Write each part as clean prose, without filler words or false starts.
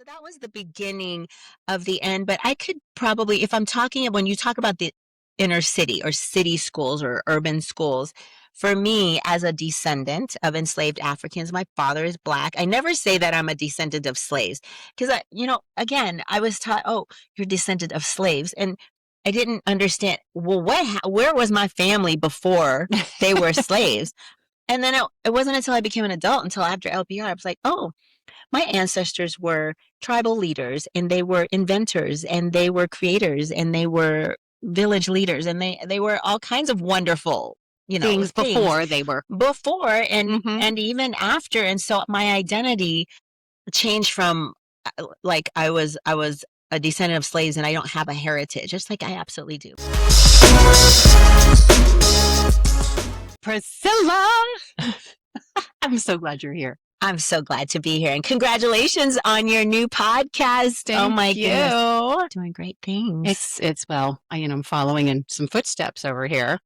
So that was the beginning of the end, but I could probably, if I'm talking, when you talk about the inner city or city schools or urban schools, for me, as a descendant of enslaved Africans, my father is Black. I never say that I'm a descendant of slaves because again, I was taught, oh, you're descendant of slaves. And I didn't understand, well, where was my family before they were slaves? And then it wasn't until I became an adult, until after LPR, I was like, oh, my ancestors were tribal leaders and they were inventors and they were creators and they were village leaders and they were all kinds of wonderful, things before they were. before and Mhm. and even after. And so my identity changed from like I was a descendant of slaves and I don't have a heritage. It's like I absolutely do. Priscilla, I'm so glad you're here. I'm so glad to be here and congratulations on your new podcast. Oh Thank my you. goodness. Doing great things. It's well, I'm following in some footsteps over here.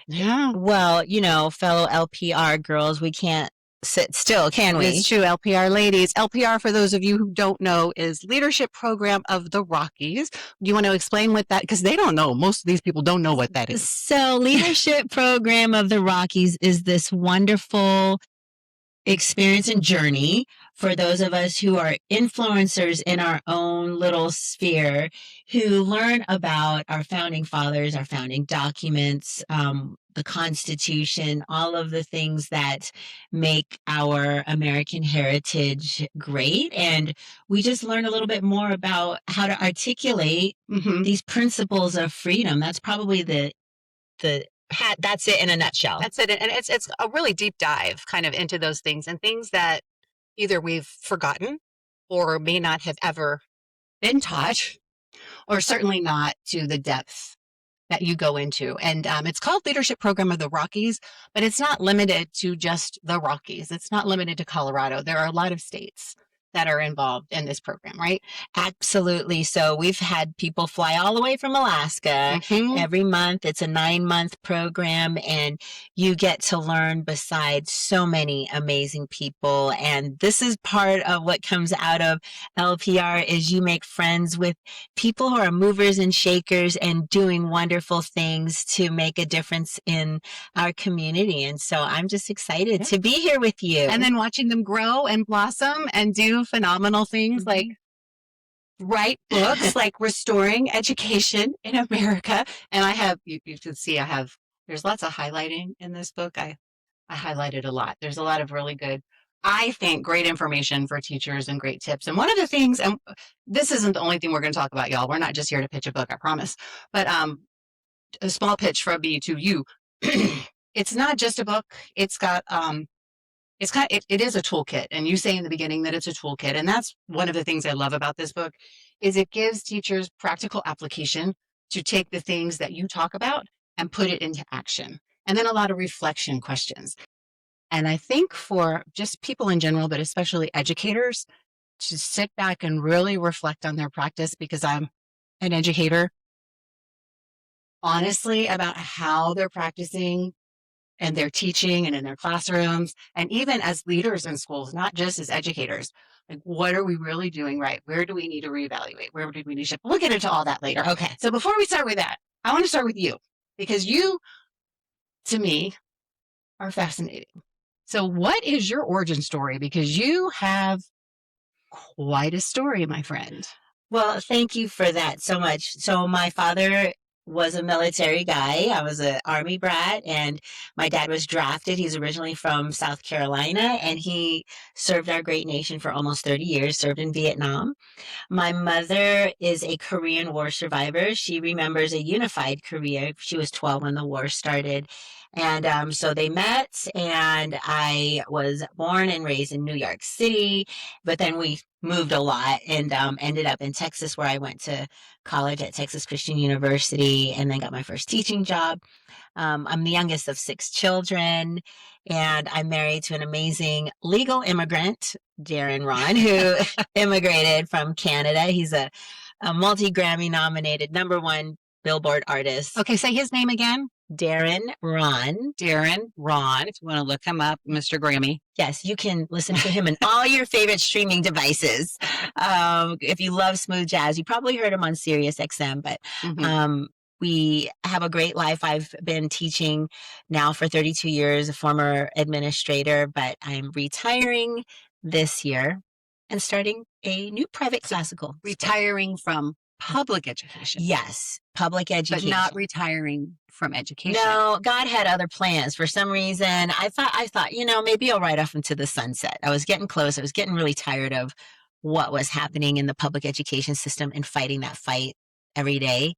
Yeah. Well, fellow LPR girls, we can't sit still, can we? It's true, LPR ladies. LPR, for those of you who don't know, is Leadership Program of the Rockies. Do you want to explain what that, because they don't know. Most of these people don't know what that is. So, Leadership Program of the Rockies is this wonderful experience and journey for those of us who are influencers in our own little sphere, who learn about our founding fathers, our founding documents, the Constitution, all of the things that make our American heritage great. And we just learn a little bit more about how to articulate these principles of freedom. That's probably that's it in a nutshell. That's it. And it's a really deep dive kind of into those things and things that either we've forgotten or may not have ever been taught, or certainly not to the depth that you go into. And it's called Leadership Program of the Rockies, but it's not limited to just the Rockies. It's not limited to Colorado. There are a lot of states that are involved in this program, right? Absolutely. So we've had people fly all the way from Alaska every month. It's a 9-month program and you get to learn besides so many amazing people. And this is part of what comes out of LPR is you make friends with people who are movers and shakers and doing wonderful things to make a difference in our community. And so I'm just excited to be here with you. And then watching them grow and blossom and do phenomenal things like write books, like Restoring Education in America. And I have, you can see there's lots of highlighting in this book. I highlighted a lot. There's a lot of really good, I think, great information for teachers and great tips. And one of the things, and this isn't the only thing we're going to talk about, y'all. We're not just here to pitch a book, I promise. But a small pitch from me to you. It's not just a book. It's got it is a toolkit, and you say in the beginning that it's a toolkit, and that's one of the things I love about this book is it gives teachers practical application to take the things that you talk about and put it into action, and then a lot of reflection questions. And I think for just people in general, but especially educators, to sit back and really reflect on their practice, because I'm an educator, honestly, about how they're practicing and they're teaching and in their classrooms, and even as leaders in schools, not just as educators. Like, what are we really doing right? Where do we need to reevaluate? Where do we need to shift? We'll get into all that later. Okay. So before we start with that, I want to start with you, because you, to me, are fascinating. So what is your origin story? Because you have quite a story, my friend. Well, thank you for that so much. So my father was a military guy. I was an Army brat, and my dad was drafted. He's originally from South Carolina, and he served our great nation for almost 30 years, served in Vietnam. My mother is a Korean War survivor. She remembers a unified Korea. She was 12 when the war started. And so they met, and I was born and raised in New York City, but then we moved a lot and ended up in Texas, where I went to college at Texas Christian University and then got my first teaching job. I'm the youngest of 6 children, and I'm married to an amazing legal immigrant, Darren Ron, who immigrated from Canada. He's a multi-Grammy nominated #1 Billboard artist. Okay, say his name again. Darren Ron. Darren Ron, if you want to look him up, Mr. Grammy. Yes, you can listen to him on all your favorite streaming devices. If you love smooth jazz, you probably heard him on Sirius XM, but we have a great life. I've been teaching now for 32 years, a former administrator, but I'm retiring this year and starting a new private classical. Retiring from public education. Yes, public education. But not retiring from education. No, God had other plans. For some reason, I thought, maybe I'll ride off into the sunset. I was getting close. I was getting really tired of what was happening in the public education system and fighting that fight every day.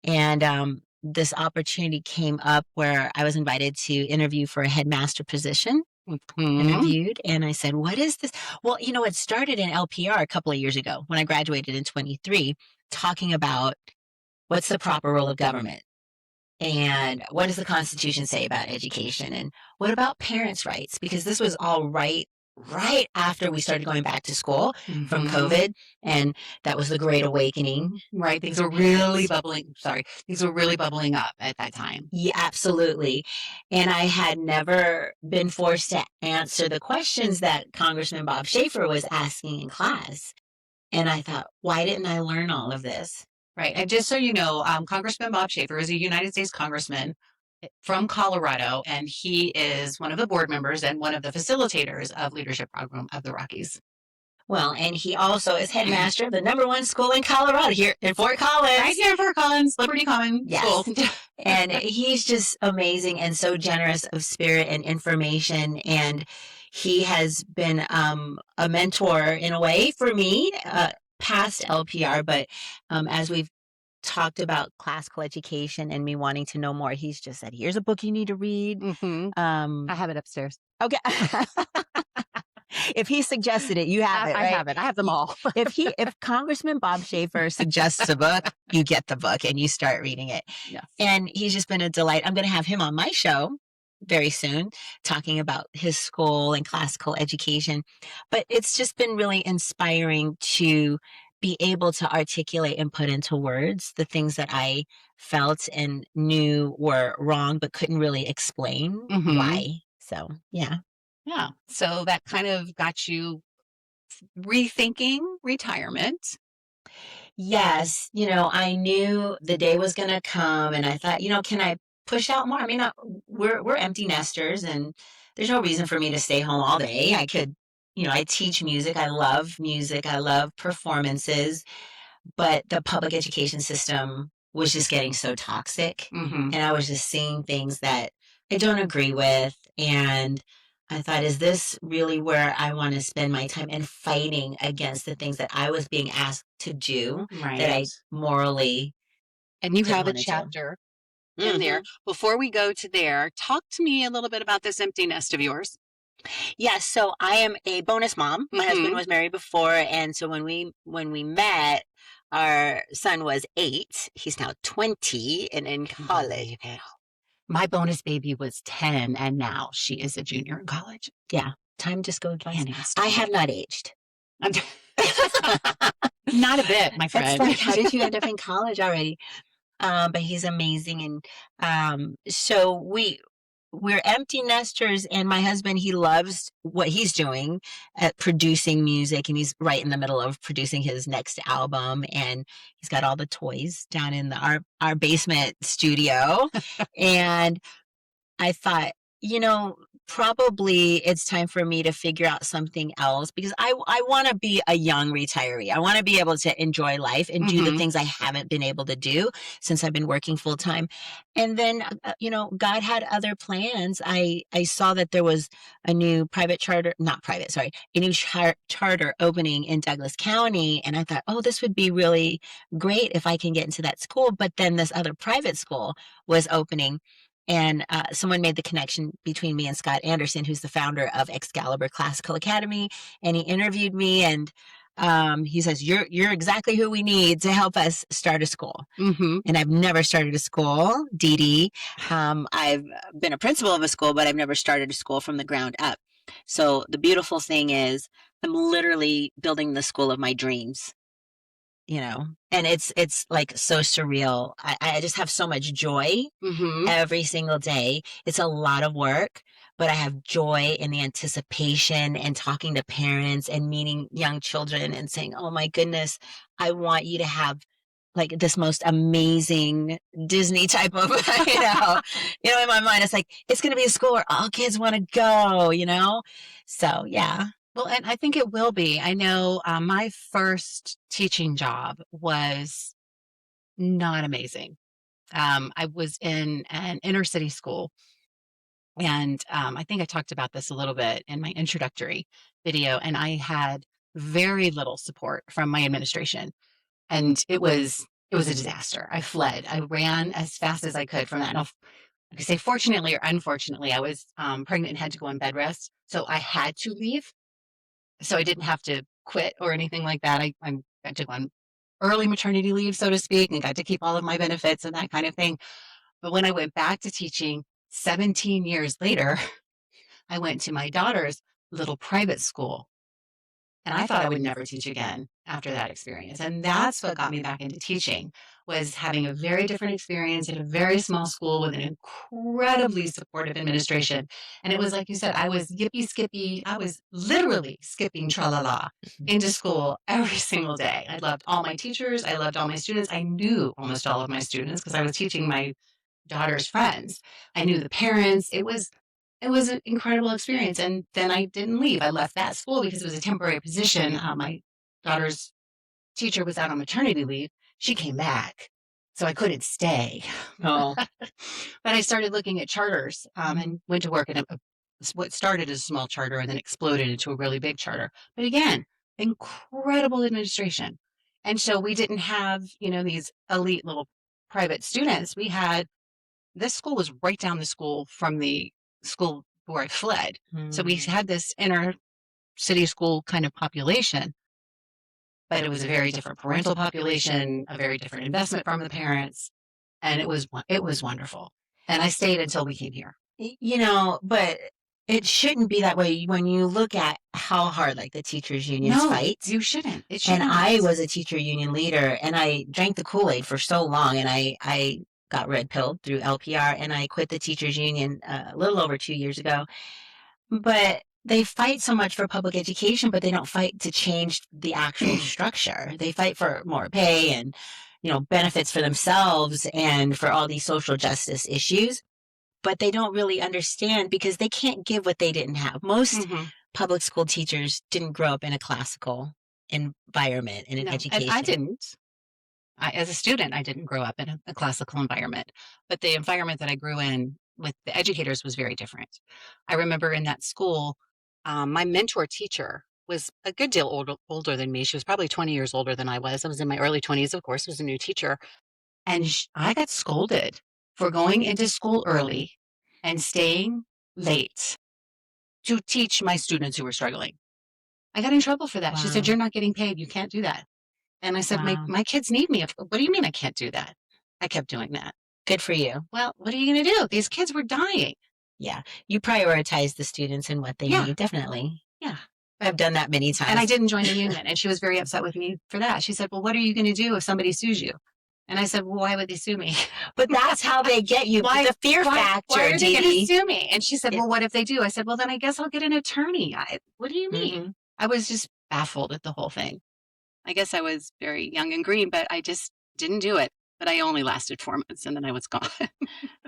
And this opportunity came up where I was invited to interview for a headmaster position. Interviewed, and I said, what is this? Well, it started in LPR a couple of years ago when I graduated in 23, talking about what's the proper role of government and what does the Constitution say about education and what about parents' rights? Because this was all right after we started going back to school from COVID, and that was the Great Awakening. Right. Things were really bubbling. Things were really bubbling up at that time. Yeah, absolutely. And I had never been forced to answer the questions that Congressman Bob Schaefer was asking in class. And I thought, why didn't I learn all of this? Right. And just so you know, Congressman Bob Schaefer is a United States congressman from Colorado, and he is one of the board members and one of the facilitators of Leadership Program of the Rockies. Well, and he also is headmaster of the #1 school in Colorado here in Fort Collins. Right here in Fort Collins, Liberty Common School. And he's just amazing and so generous of spirit and information. And he has been a mentor in a way for me, past LPR, but as we've talked about classical education and me wanting to know more, he's just said, here's a book you need to read. I have it upstairs. Okay. If he suggested it, you have it, right? I have it. I have them all. If Congressman Bob Schaefer suggests a book, you get the book and you start reading it. Yes. And he's just been a delight. I'm going to have him on my show very soon, talking about his school and classical education. But it's just been really inspiring to be able to articulate and put into words the things that I felt and knew were wrong, but couldn't really explain why. So, yeah. Yeah. So that kind of got you rethinking retirement. Yes. I knew the day was going to come, and I thought, can I push out more? I mean, we're empty nesters, and there's no reason for me to stay home all day. I could, I teach music. I love music. I love performances, but the public education system was just getting so toxic, and I was just seeing things that I don't agree with. And I thought, is this really where I want to spend my time and fighting against the things that I was being asked to do that I morally and you have a chapter in there. Before we go to there, talk to me a little bit about this empty nest of yours. Yes, so I am a bonus mom. My husband was married before, and so when we met, our son was 8. He's now 20 and in college. My bonus baby was 10, and now she is a junior in college. Yeah, time just goes by. I have not aged. Not a bit, my friend. It's like, how did you end up in college already? But he's amazing, and so we're empty nesters, and my husband, he loves what he's doing at producing music, and he's right in the middle of producing his next album, and he's got all the toys down in our basement studio. And I thought, probably it's time for me to figure out something else, because I want to be a young retiree. I want to be able to enjoy life and do the things I haven't been able to do since I've been working full time. And then, God had other plans. I saw that there was a new charter opening in Douglas County. And I thought, oh, this would be really great if I can get into that school. But then this other private school was opening. And someone made the connection between me and Scott Anderson, who's the founder of Excalibur Classical Academy. And he interviewed me, and he says, you're exactly who we need to help us start a school. And I've never started a school, Dee Dee. I've been a principal of a school, but I've never started a school from the ground up. So the beautiful thing is I'm literally building the school of my dreams. and it's like so surreal. I just have so much joy Mm-hmm. every single day. It's a lot of work, but I have joy in the anticipation and talking to parents and meeting young children and saying, "Oh my goodness, I want you to have like this most amazing Disney type of, in my mind, it's like, it's going to be a school where all kids want to go. So, yeah. Well, and I think it will be. I know my first teaching job was not amazing. I was in an inner city school, and I think I talked about this a little bit in my introductory video, and I had very little support from my administration, and it was a disaster. I fled. I ran as fast as I could from that. Now, I could say fortunately or unfortunately, I was pregnant and had to go on bed rest, so I had to leave. So I didn't have to quit or anything like that. I got to go on early maternity leave, so to speak, and got to keep all of my benefits and that kind of thing. But when I went back to teaching 17 years later, I went to my daughter's little private school. And I thought I would never teach again after that experience. And that's what got me back into teaching, was having a very different experience in a very small school with an incredibly supportive administration. And it was like you said, I was yippee skippy. I was literally skipping tra la la into school every single day. I loved all my teachers. I loved all my students. I knew almost all of my students because I was teaching my daughter's friends. I knew the parents. It was an incredible experience, and then I didn't leave. I left that school because it was a temporary position. My daughter's teacher was out on maternity leave. She came back, so I couldn't stay. Oh, But I started looking at charters, and went to work in what started as a small charter and then exploded into a really big charter. But again, incredible administration. And so we didn't have, these elite little private students. This school was right down the school from the school where I fled. So we had this inner city school kind of population, but it was a very different parental population, a very different investment from the parents, and it was wonderful. And I stayed until we came here. but it shouldn't be that way when you look at how hard like the teachers unions No, fight. you shouldn't. It And shouldn't. I was a teacher union leader and I drank the Kool-Aid for so long and I got red pilled through LPR and I quit the teachers union a little over 2 years ago. But they fight so much for public education, but they don't fight to change the actual structure. They fight for more pay and, benefits for themselves and for all these social justice issues. But they don't really understand because they can't give what they didn't have. Most public school teachers didn't grow up in a classical environment in an No, and education. I didn't. As a student, I didn't grow up in a classical environment, but the environment that I grew in with the educators was very different. I remember in that school, my mentor teacher was a good deal older than me. She was probably 20 years older than I was. I was in my early 20s, of course, was a new teacher. And I got scolded for going into school early and staying late to teach my students who were struggling. I got in trouble for that. She said, Wow. "You're not getting paid. You can't do that." And I said, Wow. my kids need me. What do you mean I can't do that? I kept doing that. Good for you. Well, what are you going to do? These kids were dying. Yeah. You prioritize the students and what they Yeah. need. Definitely. Yeah. I've done that many times. And I didn't join the union. And she was very upset with me for that. She said, "Well, what are you going to do if somebody sues you?" And I said, "Well, why would they sue me?" But that's how they get you. Why- The fear factor, Why are they going to Dee. sue me? And she said, "Well, what if they do?" I said, "Well, then I guess I'll get an attorney." What do you mean? Mhm. I was just baffled at the whole thing. I guess I was very young and green, but I just didn't do it. But I only lasted 4 months and then I was gone.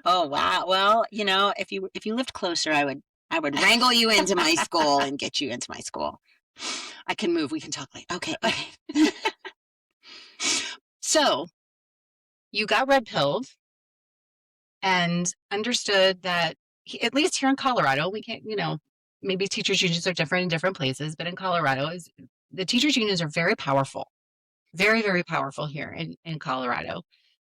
Oh wow. Well, if you lived closer, I would wrangle you into my school and get you into my school. I can move. We can talk later. Okay. So you got red pilled and understood that at least here in Colorado, we can't, maybe teachers' unions are different in different places, but in Colorado, the teachers' unions are very powerful, very, very powerful here in Colorado.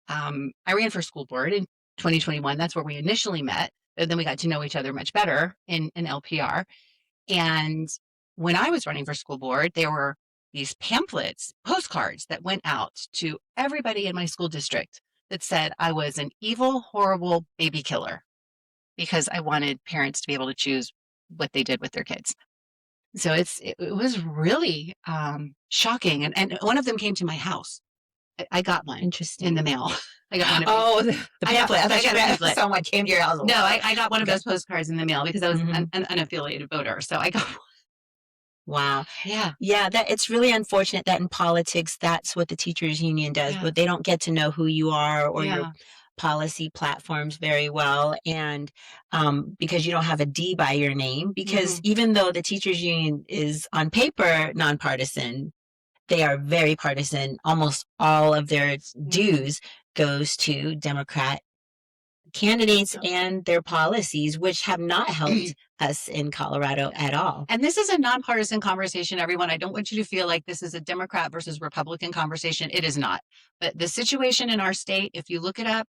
I ran for school board in 2021. That's where we initially met. And then we got to know each other much better in LPR. And when I was running for school board, there were these pamphlets, postcards that went out to everybody in my school district that said I was an evil, horrible baby killer because I wanted parents to be able to choose what they did with their kids. So it was really shocking. And one of them came to my house. I got one in the Interesting. mail. I got one of these. Oh, the pamphlet. I I thought you got a meant pamphlet. someone came to your house. No, Wow. I got one of Okay. those postcards in the mail because I was Hmm. an unaffiliated voter. So I got one. Wow. Yeah. Yeah, that it's really unfortunate that in politics that's what the teachers union does, Yeah. but they don't get to know who you are or your Yeah. policy platforms very well, and because you don't have a D by your name, because Hmm. even though the teachers union is on paper nonpartisan, they are very partisan. Almost all of their Hmm. dues goes to Democrat candidates and their policies, which have not helped us in Colorado at all. And this is a nonpartisan conversation, everyone. I don't want you to feel like this is a Democrat versus Republican conversation. It is not. But the situation in our state, if you look it up,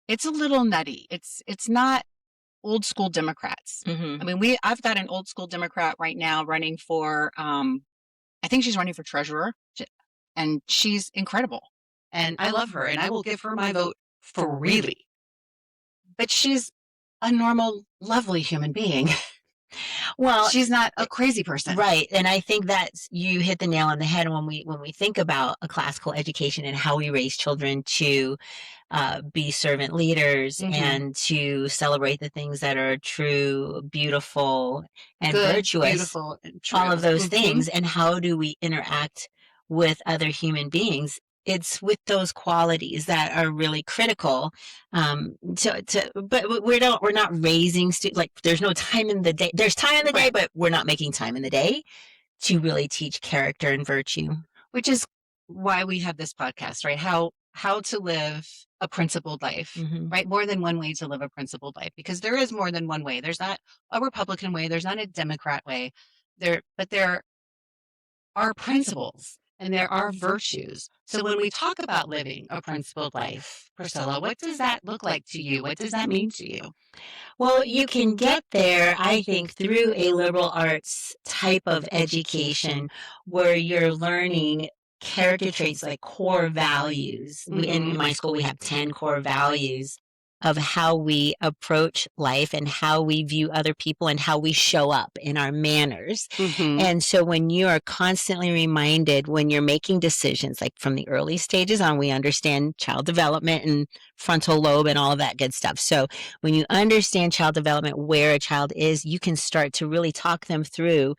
it's a little nutty. It's not old school Democrats. I Mm-hmm. mean, I've got an old school Democrat right now running for I think she's running for treasurer, and she's incredible. And I love her and I will give her my vote freely. But she's a normal, lovely human being. Well, She's not a crazy person. right, and I think that you hit the nail on the head when we think about a classical education and how we raise children to be servant leaders and to celebrate the things that are true, beautiful, and Good, virtuous, beautiful, and all true. of those things, and how do we interact with other human beings? It's with those qualities that are really critical. But we're not raising like there's no time in the day. There's time in the day, Right. but we're not making time in the day to really teach character and virtue. Which is why we have this podcast, right? How to live a principled life, Mm-hmm. right? More than one way to live a principled life, because there is more than one way. There's not a Republican way, there's not a Democrat way. But there are principles and there are virtues. So when we talk about living a principled life, Priscilla, what does that look like to you? What does that mean to you? Well, you can get there, I think, through a liberal arts type of education where you're learning character traits like core values. In my school, we have 10 core values of how we approach life and how we view other people and how we show up in our manners. And so when you are constantly reminded when you're making decisions, like from the early stages on, we understand child development and frontal lobe and all of that good stuff. So when you understand child development, where a child is, you can start to really talk them through.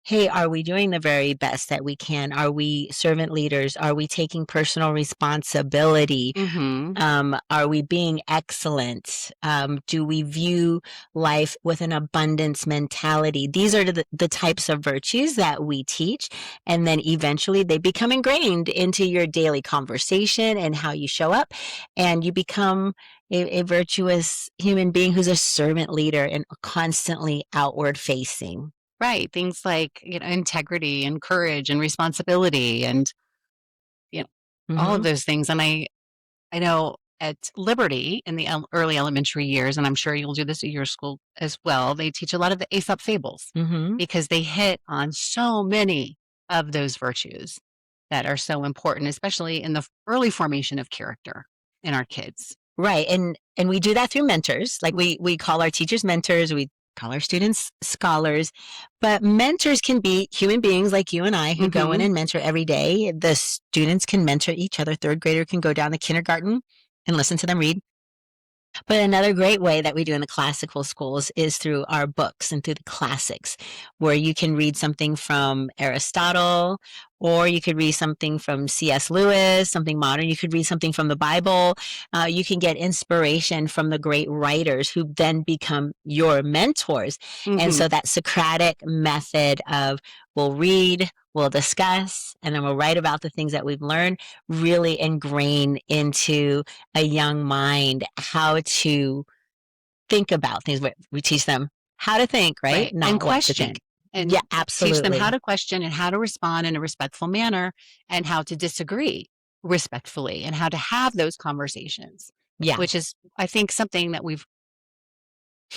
Hey, are we doing the very best that we can? Are we servant leaders? Are we taking personal responsibility? Are we being excellent? Do we view life with an abundance mentality? These are the types of virtues that we teach. And then eventually they become ingrained into your daily conversation and how you show up. And you become a virtuous human being who's a servant leader and constantly outward facing. Right. Things like, integrity and courage and responsibility and, all of Mm-hmm. those things. And I know at Liberty in the early elementary years, and I'm sure you'll do this at your school as well, they teach a lot of the Aesop fables Mm-hmm. because they hit on so many of those virtues that are so important, especially in the early formation of character in our kids. Right. And we do that through mentors. Like we call our teachers mentors, we call our students scholars, but mentors can be human beings like you and I who go in and mentor every day. The students can mentor each other. Third grader can go down to kindergarten and listen to them read. But another great way that we do in the classical schools is through our books and through the classics, where you can read something from Aristotle, or you could read something from C.S. Lewis, something modern. You could read something from the Bible. You can get inspiration from the great writers who then become your mentors. And so that Socratic method of we'll read, we'll discuss, and then we'll write about the things that we've learned really ingrain into a young mind how to think about things. We teach them how to think, right? Not and what to question. think. And Yeah, teach them absolutely. how to question and how to respond in a respectful manner and how to disagree respectfully and how to have those conversations. Yeah. Which is, I think, something that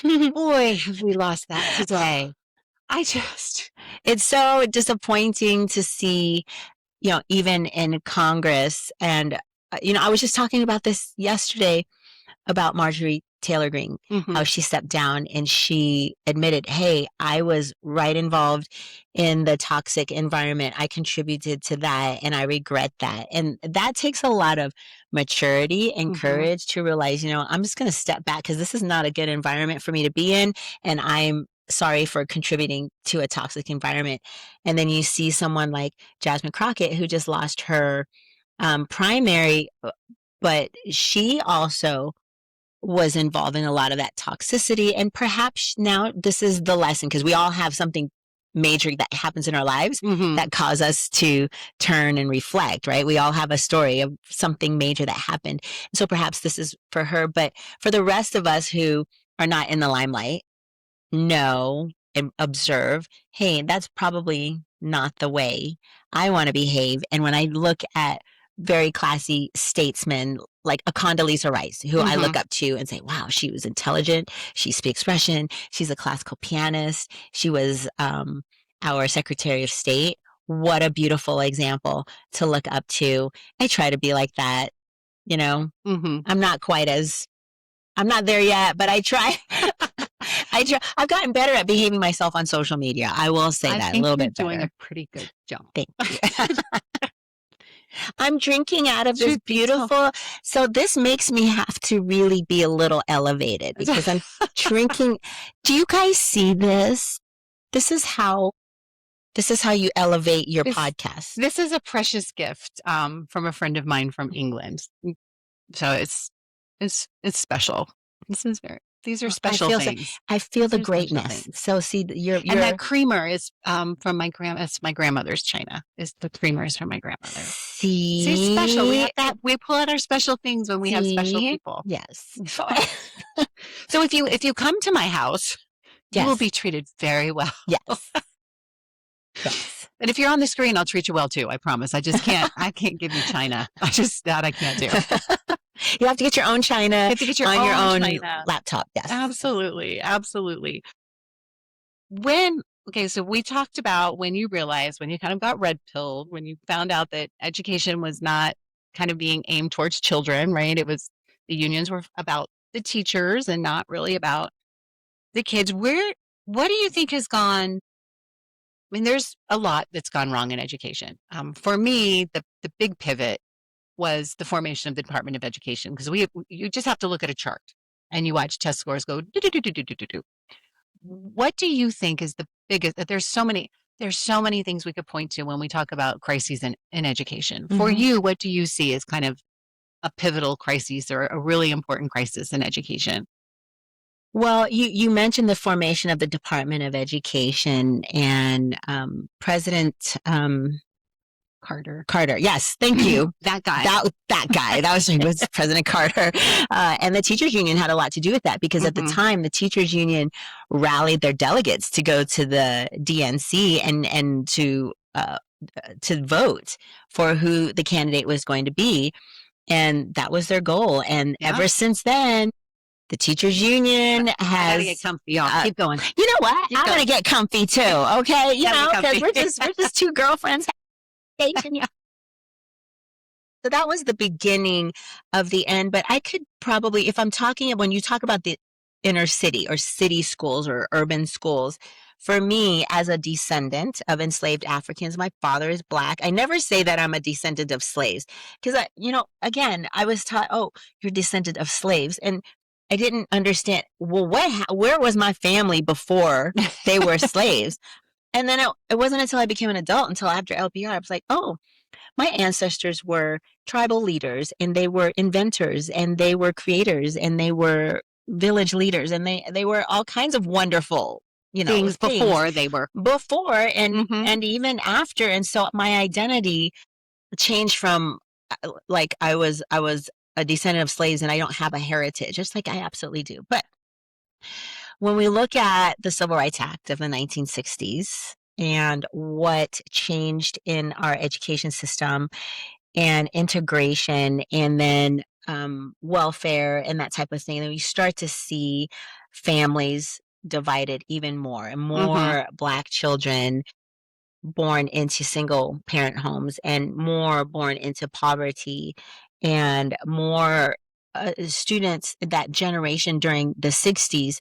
boy, have we lost that today. It's so disappointing to see, even in Congress. And, I was just talking about this yesterday about Marjorie Taylor Greene, Mm-hmm. how she stepped down and she admitted, hey, I was right involved in the toxic environment. I contributed to that and I regret that. And that takes a lot of maturity and Mm-hmm. courage to realize, I'm just going to step back because this is not a good environment for me to be in. And I'm sorry for contributing to a toxic environment. And then you see someone like Jasmine Crockett, who just lost her primary, but she also was involved in a lot of that toxicity. And perhaps now this is the lesson because we all have something major that happens in our lives Mm-hmm. that cause us to turn and reflect, right? We all have a story of something major that happened. So perhaps this is for her, but for the rest of us who are not in the limelight, know and observe, hey, that's probably not the way I want to behave. And when I look at very classy statesmen like a Condoleezza Rice, who I Mm-hmm. look up to and say, wow, she was intelligent. She speaks Russian. She's a classical pianist. She was our Secretary of State. What a beautiful example to look up to. I try to be like that. You know, Mm-hmm. I'm not quite as I'm not there yet, but I try. I try. I've gotten better at behaving myself on social media. I will say I that a think little you're bit doing a better. pretty good job. Thank you. I'm drinking out of this Truth be told. beautiful. So this makes me have to really be a little elevated because I'm drinking. Do you guys see this? This is how this is how you elevate your this podcast. this is a precious gift from a friend of mine from England. So it's special. These are I special feel so, things. I feel the These are special greatness. things. So see, And you're that creamer is from it's my grandmother's china. Is the creamer is from my grandmother. See, it's special. We see have that. We pull out our special things when we have special see people. yes. So if you come to my house, you will Yes. be treated very well. Yes. Yes. And if you're on the screen, I'll treat you well too. I promise. I can't give you china. I can't do. You have to get your own china You have to get your on your own own china. laptop. Yes. Absolutely. Absolutely. Okay, so we talked about when you realized, when you kind of got red pilled, when you found out that education was not kind of being aimed towards children, right? It was the unions were about the teachers and not really about the kids. What do you think has gone? I mean, there's a lot that's gone wrong in education. For me, the big pivot was the formation of the Department of Education because you just have to look at a chart and you watch test scores go do do do do do do do do. What do you think is the biggest? There's so many things we could point to when we talk about crises in education. For Mhm. you, what do you see as kind of a pivotal crisis or a really important crisis in education? Well, you mentioned the formation of the Department of Education and President Carter. Carter. Yes, thank you. That guy. That guy. That was President Carter. And the teachers union had a lot to do with that because at the Mhm. time the teachers union rallied their delegates to go to the DNC and to vote for who the candidate was going to be. And that was their goal. And Yeah. ever since then, the teachers union I has gotta get comfy, y'all. Keep going. you know what? Keep I'm going. gonna get comfy too, okay? You Gotta know, get because comfy. we're just two girlfriends. So that was the beginning of the end. But I could probably, if I'm talking, when you talk about the inner city or city schools or urban schools, for me, as a descendant of enslaved Africans, my father is Black. I never say that I'm a descendant of slaves because again, I was taught, oh, you're descendant of slaves. And I didn't understand, well, where was my family before they were slaves? And then it wasn't until I became an adult, until after LPR, I was like, oh, my ancestors were tribal leaders and they were inventors and they were creators and they were village leaders and they were all kinds of wonderful Things things before they were. before Mhm. and even after. And so my identity changed from like I was a descendant of slaves and I don't have a heritage. Just like I absolutely do. But when we look at the Civil Rights Act of the 1960s and what changed in our education system and integration and then welfare and that type of thing, then we start to see families divided even more and Mhm. more Black children born into single parent homes and more born into poverty and more students that generation during the 60s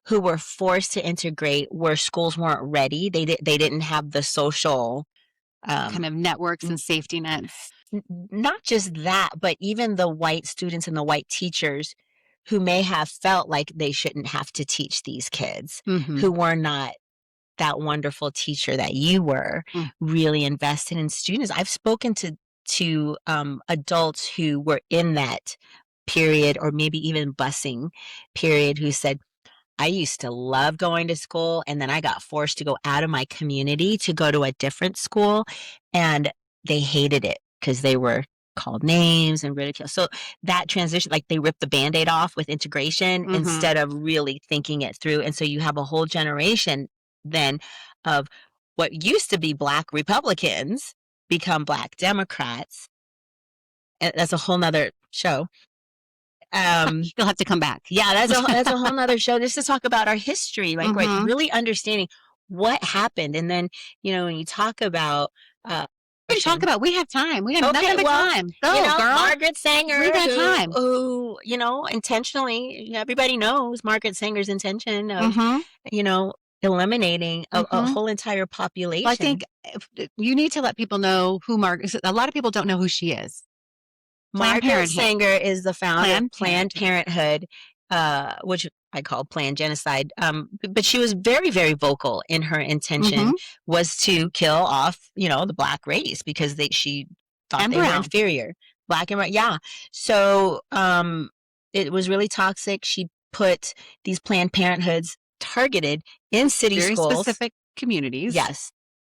who were forced to integrate where schools weren't ready. They didn't have the social kind of networks and safety nets. not just that, but even the white students and the white teachers who may have felt like they shouldn't have to teach these kids, Mm-hmm. who were not that wonderful teacher that you were, Mm. really invested in students. I've spoken to adults who were in that period, or maybe even busing period, who said, I used to love going to school, and then I got forced to go out of my community to go to a different school, and they hated it because they were called names and ridiculed. So that transition, like they ripped the band-aid off with integration Mm-hmm. instead of really thinking it through. And so you have a whole generation then of what used to be Black Republicans become Black Democrats. And that's a whole nother show. You'll have to come back. Yeah, that's a whole nother show just to talk about our history, like, right, Mm-hmm. really understanding what happened. And then, when you talk about We can talk about. We have time. We got okay, nothing but well, time. Go, girl. Margaret Sanger, We got time. who, intentionally, everybody knows Margaret Sanger's intention of, Mm-hmm. you know, eliminating a Mm-hmm. whole entire Well, I population. think you need to let people know who Margaret. A lot of people don't know who she is. Planned Margaret Parenthood. Sanger is the founder of Planned Parenthood. Parenthood, which I call planned genocide. But she was very, very vocal in her intention Mm-hmm. was to kill off, the Black race because she thought And they were brown. inferior. Black and white, yeah. So it was really toxic. She put these Planned Parenthoods targeted in city Very schools. specific communities. Yes.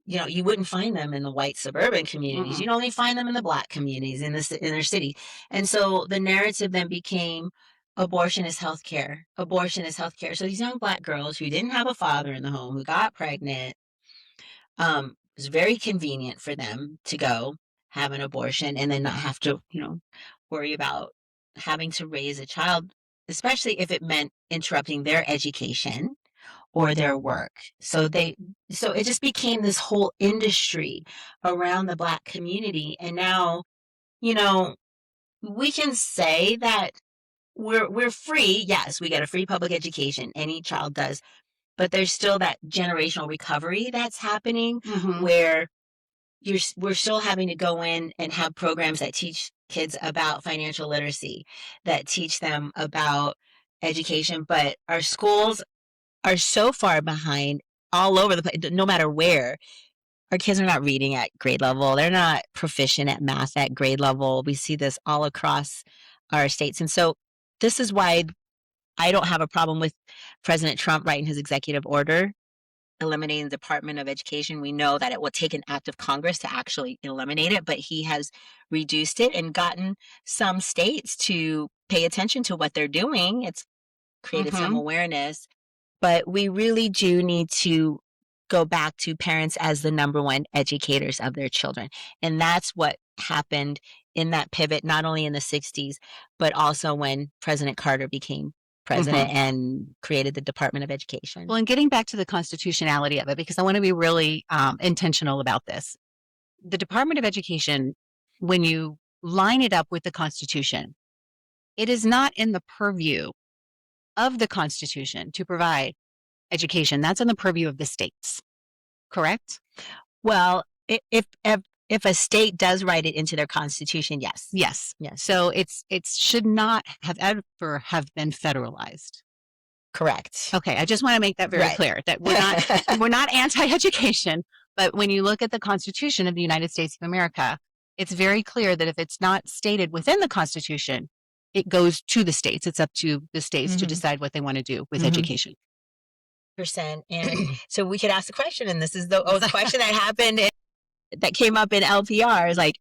You wouldn't find them in the white suburban communities. Mm-mm. You'd only find them in the Black communities in the inner city. And so the narrative then became abortion is healthcare. Abortion is healthcare. So these young Black girls who didn't have a father in the home, who got pregnant, it was very convenient for them to go have an abortion and then not have to, worry about having to raise a child, especially if it meant interrupting their education or their work. So it just became this whole industry around the Black community. And now, you know, we can say that we're free. Yes, we get a free public education. Any child does. But there's still that generational recovery that's happening Mm-hmm. where we're still having to go in and have programs that teach kids about financial literacy, that teach them about education. But our schools are so far behind all over the place, no matter where. Our kids are not reading at grade level. They're not proficient at math at grade level. We see this all across our states. And so this is why I don't have a problem with President Trump writing his executive order eliminating the Department of Education. We know that it will take an act of Congress to actually eliminate it, but he has reduced it and gotten some states to pay attention to what they're doing. It's created some Mm-hmm. awareness. But we really do need to go back to parents as the number one educators of their children. And that's what happened in that pivot, not only in the 60s, but also when President Carter became president Mm-hmm. and created the Department of Education. Well, and getting back to the constitutionality of it, because I want to be really intentional about this. The Department of Education, when you line it up with the Constitution, it is not in the purview of the Constitution to provide education. That's in the purview of the states, correct? Well, if a state does write it into their constitution, yes. Yes. Yes. So it should not have ever have been federalized. Correct. Okay, I just want to make that very clear that we're not anti-education, but when you look at the Constitution of the United States of America, it's very clear that if it's not stated within the Constitution, it goes to the states. It's up to the states to decide what they want to do with education. Percent. And so we could ask the question, and this is the question that happened that came up in LPR is like,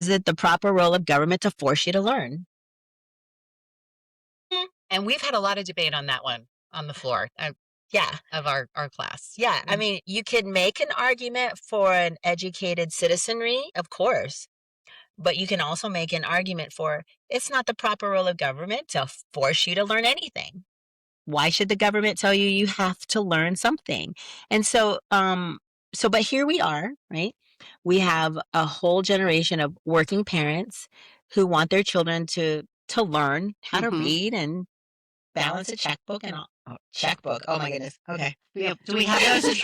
is it the proper role of government to force you to learn? And we've had a lot of debate on that one on the floor of our class. Yeah. I mean, you could make an argument for an educated citizenry, of course, but you can also make an argument for it's not the proper role of government to force you to learn anything. Why should the government tell you you have to learn something? And so, but here we are, right? We have a whole generation of working parents who want their children to to learn how to Mm-hmm. read and balance a checkbook and all. Oh, checkbook. Oh my goodness. Okay. Do we have those?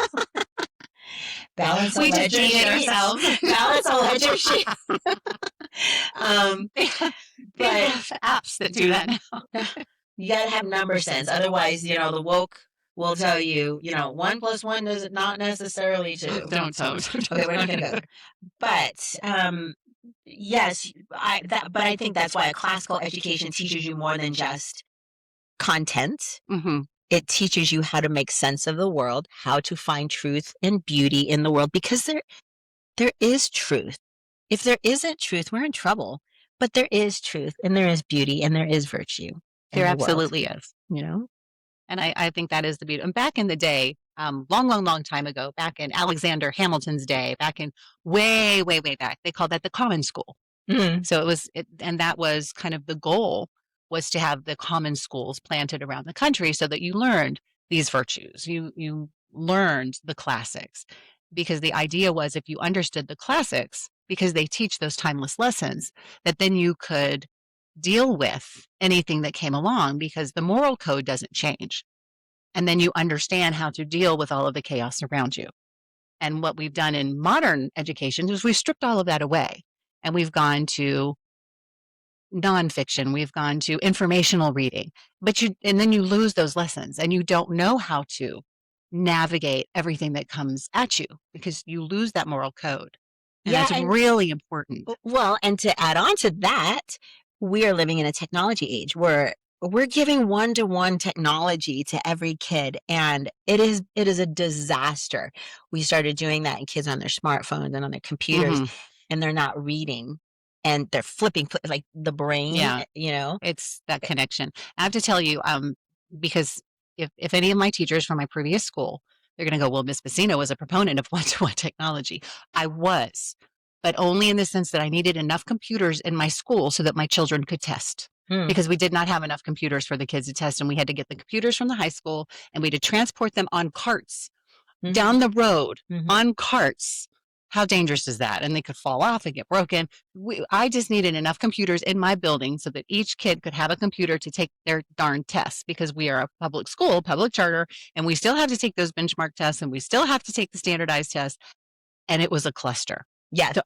Balance a We just ledger dated sheet. ourselves. Balance a ledger sheet. They have, they But have apps that do that now. you got to have number sense. Otherwise, the woke will tell you, 1 + 1 is not necessarily 2. Don't. Okay, we're not going to go there. But yes, but I think that's why a classical education teaches you more than just content. Mm-hmm. It teaches you how to make sense of the world, how to find truth and beauty in the world, because there is truth. If there isn't truth, we're in trouble. But there is truth, and there is beauty, and there is virtue in There the world. absolutely is. And I I think that is the beauty. And back in the day, long time ago, back in Alexander Hamilton's day, back in way, way, way back, they called that the common school. Mhm. So and that was kind of the goal, was to have the common schools planted around the country so that you learned these virtues. You learned the classics, because the idea was, if you understood the classics, because they teach those timeless lessons, that then you could deal with anything that came along, because the moral code doesn't change. And then you understand how to deal with all of the chaos around you. And what we've done in modern education is we've stripped all of that away, and we've gone to nonfiction, we've gone to informational reading, and then you lose those lessons, and you don't know how to navigate everything that comes at you, because you lose that moral code. And Yeah, that's and really important. well, and to add on to that, we are living in a technology age where we're giving one-to-one technology to every kid, and it is a disaster. We started doing that, and kids on their smartphones and on their computers, Hmm. and they're not reading, and they're flipping like the brain, Yeah, it's that connection. I have to tell you, because if any of my teachers from my previous school, they're going to go, well, Miss Messina was a proponent of one-to-one technology. I was, but only in the sense that I needed enough computers in my school so that my children could test. Hmm. Because we did not have enough computers for the kids to test, and we had to get the computers from the high school, and we had to transport them on carts down the road Mhm. on carts. How dangerous is that? And they could fall off and get broken. I just needed enough computers in my building so that each kid could have a computer to take their darn tests, because we are a public school, public charter, and we still have to take those benchmark tests, and we still have to take the standardized tests. And it was a cluster. Yes.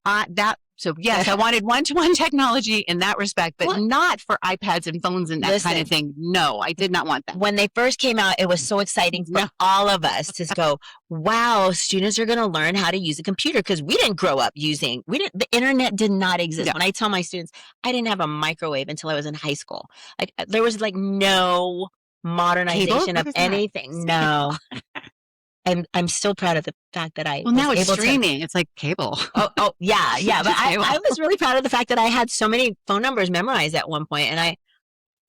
So yes, I wanted one-to-one technology in that respect, but Well, not for iPads and phones and that kind listen, of thing. No, I did not want that. when they first came out, it was so exciting for No. all of us to go, wow, students are going to learn how to use a computer, because we didn't grow up the internet did not exist. No. When I tell my students, I didn't have a microwave until I was in high school. Like, there was like no modernization Cable? of anything. No. I'm still proud of the fact that I Well, was now it's able to. streaming. It's like cable. Oh, yeah, yeah. But Cable. I was really proud of the fact that I had so many phone numbers memorized at one point, and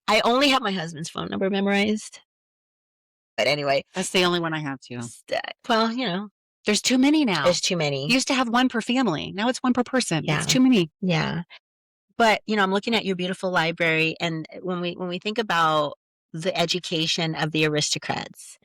I only have my husband's phone number memorized. But anyway, That's the only one I have too. well, There's too many now. there's too many. You used to have one per family. Now it's one per person. Yeah. It's too many. Yeah. But, I'm looking at your beautiful library, and when we think about the education of the aristocrats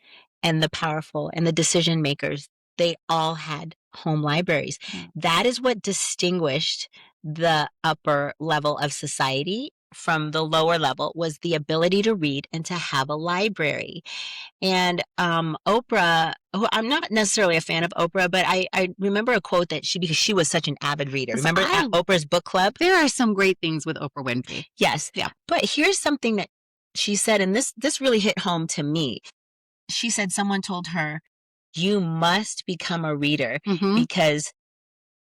and the powerful and the decision makers, they all had home libraries. Yeah. That is what distinguished the upper level of society from the lower level, was the ability to read and to have a library. And Oprah, who I'm not necessarily a fan of Oprah, but I remember a quote because she was such an avid reader. Listen, Remember Oprah's book club? There are some great things with Oprah Winfrey. Yes. Yeah. But here's something that she said, and this really hit home to me. She said someone told her, you must become a reader, Mhm. because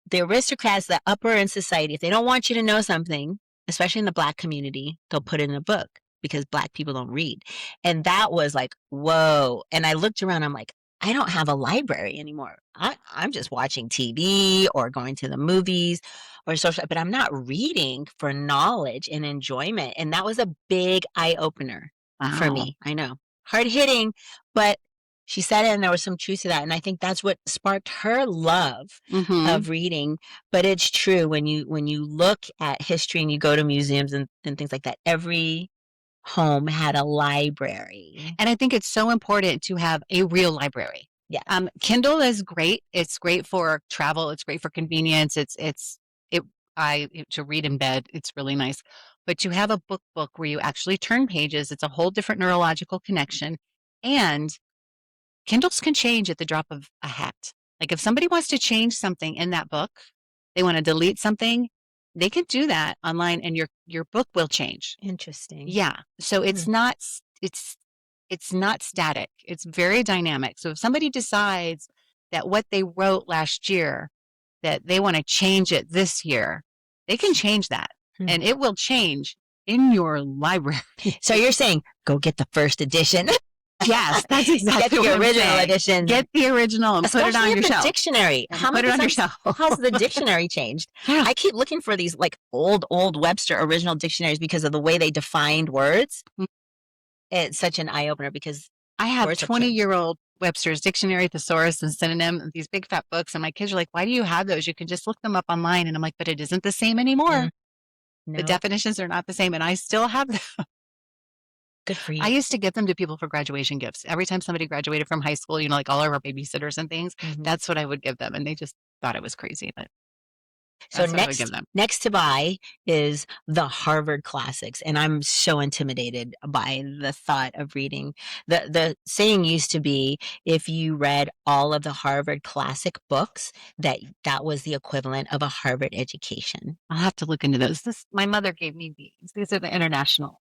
the aristocrats, the upper in society, if they don't want you to know something, especially in the Black community, they'll put it in a book, because Black people don't read. And that was like, whoa. And I looked around, I'm like, I don't have a library anymore. I'm just watching TV or going to the movies or social, but I'm not reading for knowledge and enjoyment. And that was a big eye opener for Wow. me. I know, hard hitting, but she said it, and there was some truth to that. And I think that's what sparked her love Mhm. of reading. But it's true, when you look at history and you go to museums and things like that, every home had a library. And I think it's so important to have a real library. Yeah. Kindle is great. It's great for travel. It's great for convenience. to read in bed. It's really nice. But you have a book where you actually turn pages. It's a whole different neurological connection. And Kindles can change at the drop of a hat. Like if somebody wants to change something in that book, they want to delete something, they can do that online and your book will change. Interesting. Yeah. So it's not static. It's very dynamic. So if somebody decides that what they wrote last year, that they want to change it this year, they can change that and it will change in your library. So you're saying go get the first edition. Yes, that's exactly Get the original edition. Get the original and put it on your shelf. Dictionary. How put it on your shelf. How's the dictionary changed? Yeah. I keep looking for these like old Webster original dictionaries because of the way they defined words. It's such an eye opener because I have 20-year-old Webster's dictionary, thesaurus, and synonym, these big fat books. And my kids are like, why do you have those? You can just look them up online. And I'm like, but it isn't the same anymore. No. The definitions are not the same. And I still have them. Good for you. I used to give them to people for graduation gifts. Every time somebody graduated from high school, like all of our babysitters and things, that's what I would give them. And they just thought it was crazy. But so next to buy is the Harvard classics. And I'm so intimidated by the thought of reading. The saying used to be, if you read all of the Harvard classic books, that was the equivalent of a Harvard education. I'll have to look into those. My mother gave me these. These are the international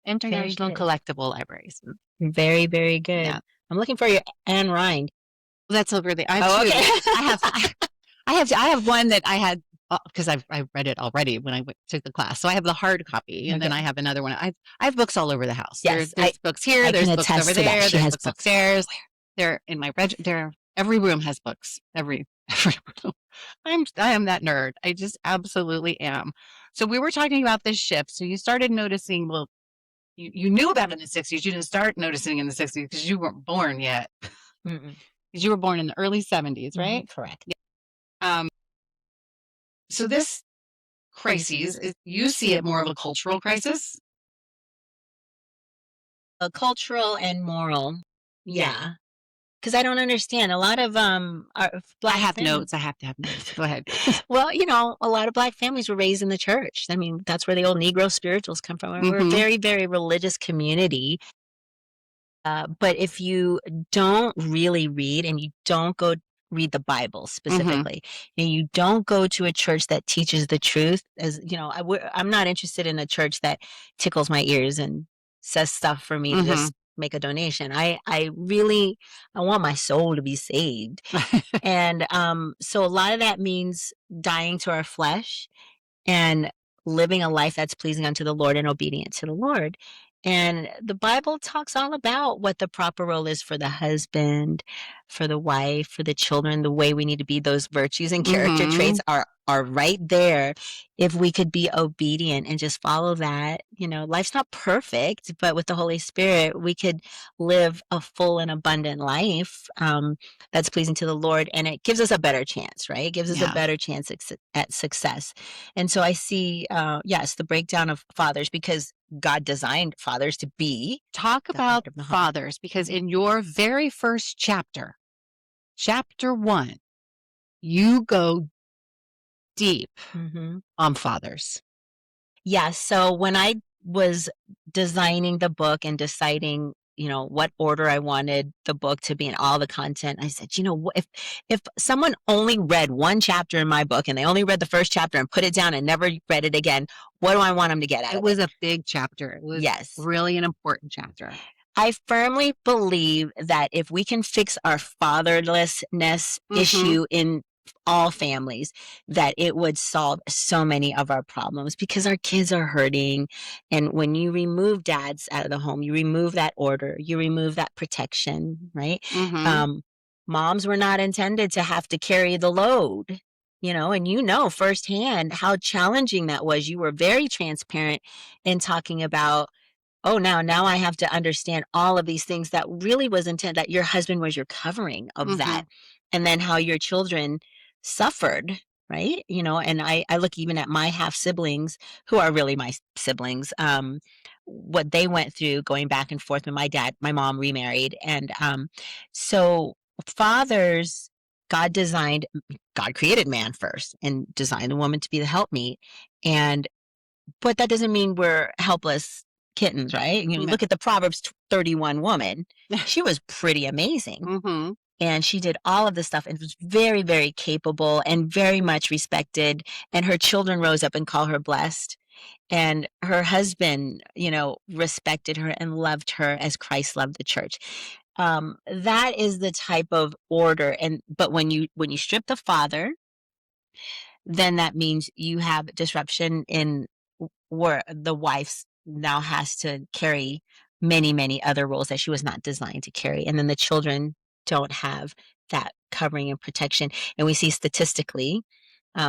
collectible libraries. Very, very good. Yeah. I'm looking for your Anne Rind. That's over there. I have one that I had because I read it already when I took the class. So I have the hard copy, and then I have another one. I have books all over the house. Yes, there's books here. There's books over there. There's books upstairs. They're in my every room has books. Every room. I am that nerd. I just absolutely am. So we were talking about this shift. So you started noticing. Well, you knew about it in the 60s. You didn't start noticing in the 60s because you weren't born yet. Because you were born in the early 70s, right? Correct. Yeah. So this crisis, you see it more of a cultural crisis? A cultural and moral. Yeah. Because I don't understand. A lot of Black I have families, notes. I have to have notes. Go ahead. Well, a lot of Black families were raised in the church. I mean, that's where the old Negro spirituals come from. We're a very, very religious community. But if you don't really read and you don't go read the Bible specifically, and you don't go to a church that teaches the truth, as I'm not interested in a church that tickles my ears and says stuff for me to just make a donation. I want my soul to be saved. And so a lot of that means dying to our flesh and living a life that's pleasing unto the Lord and obedient to the Lord. And the Bible talks all about what the proper role is for the husband, for the wife, for the children, the way we need to be. Those virtues and character traits are right there. If we could be obedient and just follow that, life's not perfect, but with the Holy Spirit, we could live a full and abundant life that's pleasing to the Lord. And it gives us a better chance, right? It gives us a better chance at success. And so I see, the breakdown of fathers, because God designed fathers to be. Talk about fathers, because in your very first chapter 1, you go deep on fathers. Yes. So when I was designing the book and deciding, what order I wanted the book to be and all the content, I said, if someone only read one chapter in my book and they only read the first chapter and put it down and never read it again, what do I want them to get out of it? It was a big chapter. It was really an important chapter. I firmly believe that if we can fix our fatherlessness issue in all families, that it would solve so many of our problems, because our kids are hurting. And when you remove dads out of the home, you remove that order, you remove that protection, right? Moms were not intended to have to carry the load, and firsthand how challenging that was. You were very transparent in talking about, now I have to understand all of these things that really was intended, that your husband was your covering of that. And then how your children suffered, right? And I look even at my half siblings, who are really my siblings, what they went through going back and forth with my mom remarried. And so fathers, God created man first and designed the woman to be the helpmeet. And but that doesn't mean we're helpless kittens, right? You know, No. look at the Proverbs 31 woman. She was pretty amazing. Mm-hmm. And she did all of this stuff and was very, very capable and very much respected. And her children rose up and called her blessed. And her husband, respected her and loved her as Christ loved the church. That is the type of order. But when you strip the father, then that means you have disruption in where the wife now has to carry many, many other roles that she was not designed to carry. And then the children don't have that covering and protection. And we see statistically,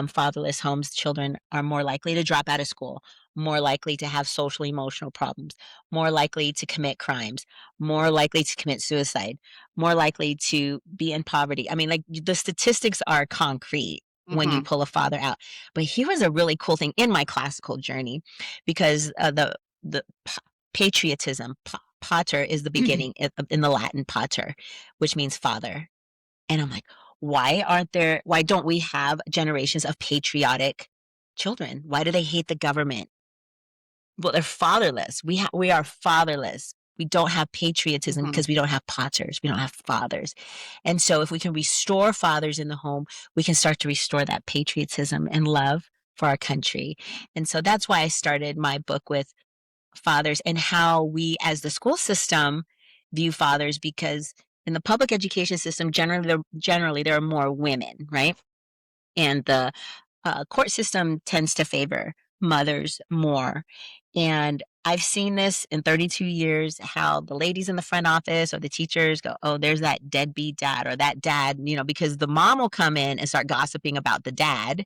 fatherless homes, children are more likely to drop out of school, more likely to have social emotional problems, more likely to commit crimes, more likely to commit suicide, more likely to be in poverty. I mean, like the statistics are concrete when you Mm-hmm. pull a father out. But here was a really cool thing in my classical journey because the patriotism, pater is the beginning in the Latin pater, which means father. And I'm like, why don't we have generations of patriotic children? Why do they hate the government? Well, they're fatherless. We are fatherless. We don't have patriotism Mm-hmm. because we don't have paters. We don't have fathers. And so if we can restore fathers in the home, we can start to restore that patriotism and love for our country. And so that's why I started my book with fathers and how we as the school system view fathers, because in the public education system generally there are more women, right? And the court system tends to favor mothers more. And I've seen this in 32 years how the ladies in the front office or the teachers go, oh, there's that deadbeat dad or that dad, because the mom will come in and start gossiping about the dad,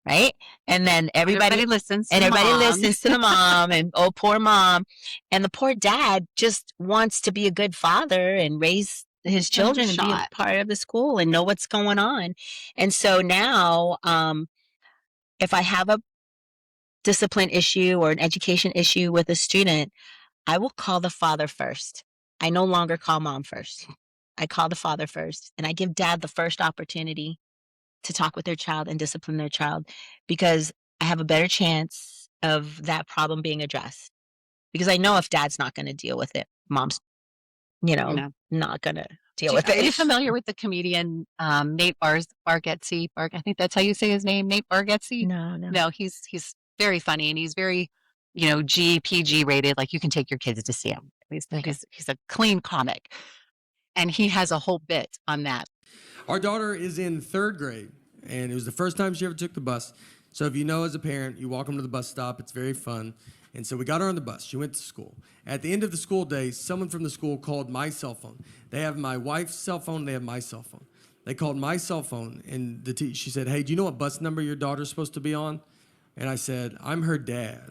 right? And then Everybody listens to the everybody mom. listens to the mom and oh, poor mom. And the poor dad just wants to be a good father and raise his Don't have a children and be a shot. part of the school and know what's going on. And so now, if I have a discipline issue or an education issue with a student, I will call the father first. I no longer call mom first. I call the father first and I give dad the first opportunity to talk with their child and discipline their child because I have a better chance of that problem being addressed. Because I know if dad's not going to deal with it, mom's, You know. not going to deal with Are you it. familiar with the comedian Nate Bargatze? I think that's how you say his name, Nate Bargatze. No, no. No, he's very funny and he's very, GPG rated. Like you can take your kids to see him. Okay. He's a clean comic, and he has a whole bit on that. Our daughter is in third grade, and it was the first time she ever took the bus. So if you know as a parent, you walk them to the bus stop. It's very fun. And so we got her on the bus. She went to school. At the end of the school day, someone from the school called my cell phone. They have my wife's cell phone. They have my cell phone. They called my cell phone, and she said, hey, do you know what bus number your daughter's supposed to be on? And I said, I'm her dad.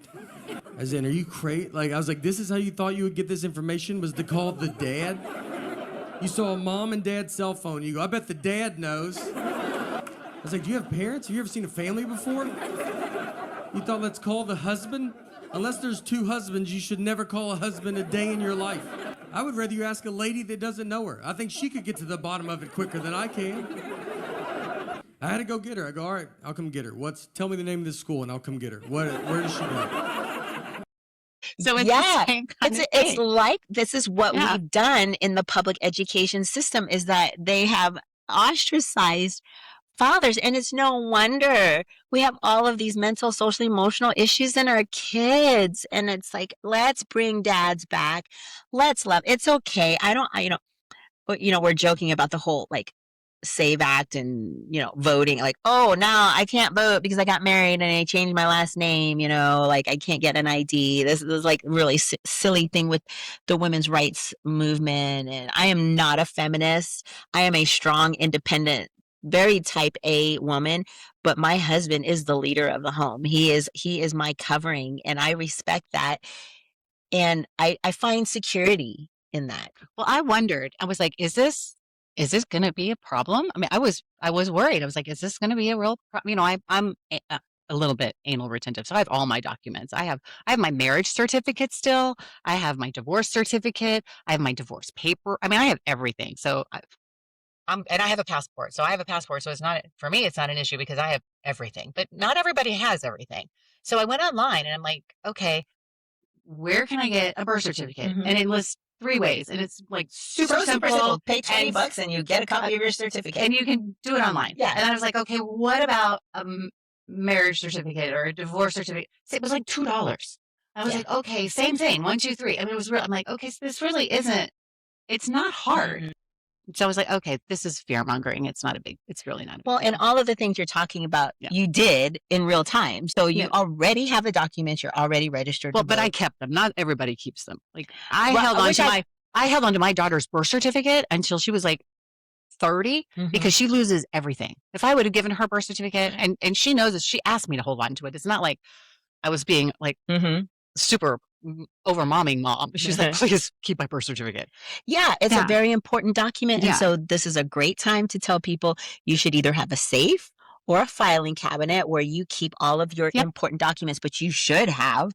As in, are you crazy? Like, I was like, this is how you thought you would get this information, was to call the dad? You saw a mom and dad's cell phone. You go, I bet the dad knows. I was like, do you have parents? Have you ever seen a family before? You thought, let's call the husband? Unless there's two husbands, you should never call a husband a day in your life. I would rather you ask a lady that doesn't know her. I think she could get to the bottom of it quicker than I can. I had to go get her. I go, all right, I'll come get her. Tell me the name of this school and I'll come get her. Where does she go? So it's the same kind of it's thing. like this is what Yeah. we've done in the public education system is that they have ostracized fathers, and it's no wonder we have all of these mental, social, emotional issues in our kids. And it's like, let's bring dads back. Let's love. It's okay. We're joking about the whole like Save Act and voting. Like, oh, now I can't vote because I got married and I changed my last name. Like I can't get an ID. This is like really silly thing with the women's rights movement. And I am not a feminist. I am a strong, independent, very type A woman, but my husband is the leader of the home. He is my covering, and I respect that. And I find security in that. Well, I wondered. I was like, is this going to be a problem? I mean, I was worried. I was like, is this going to be a real problem? I'm a little bit anal retentive, so I have all my documents. I have my marriage certificate still. I have my divorce certificate. I have my divorce paper. I mean, I have everything. So and I have a passport. So I have a passport. So it's not, for me, it's not an issue because I have everything, but not everybody has everything. So I went online and I'm like, okay, where can I get a birth certificate? Mhm. And it lists 3 ways. And it's like super So super simple. simple. Pay $20 and you get a copy of your certificate. And you can do it online. Yeah. And I was like, okay, what about a marriage certificate or a divorce certificate? So it was like $2. I was Yeah. like, okay, same thing. 1, 2, 3. I mean, it was real. I'm like, okay, so this really isn't, it's not hard. Mhm. So I was like, okay, this is fear mongering. It's really not a big Well, deal. and all of the things you're talking about, Yeah. you did in real time. So you Yeah. already have the documents. You're already registered. Well, to but I vote. kept them. Not everybody keeps them. Like I Well, held on which to I held on to my daughter's birth certificate until she was like 30 Mhm. because she loses everything. If I would have given her birth certificate and she knows this, she asked me to hold on to it. It's not like I was being like Mhm. super over momming mom. She's like, please keep my birth certificate. Yeah, it's a Yeah. very important document. And Yeah. so this is a great time to tell people you should either have a safe or a filing cabinet where you keep all of your Yep. important documents, but you should have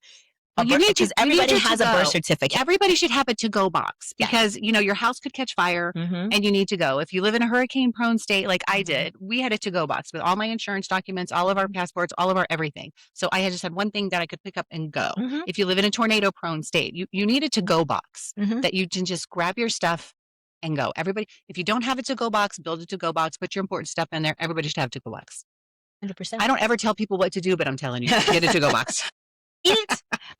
Well, you need because to- you need everybody to has a birth go. certificate. Everybody should have a to-go box Yes. because, your house could catch fire Mhm. and you need to go. If you live in a hurricane-prone state like I Mhm. did, we had a to-go box with all my insurance documents, all of our passports, all of our everything. So I just had one thing that I could pick up and go. Mhm. If you live in a tornado-prone state, you need a to-go box Mhm. that you can just grab your stuff and go. Everybody, if you don't have a to-go box, build a to-go box, put your important stuff in there. Everybody should have a to-go box. 100%. I don't ever tell people what to do, but I'm telling you, get a to-go box.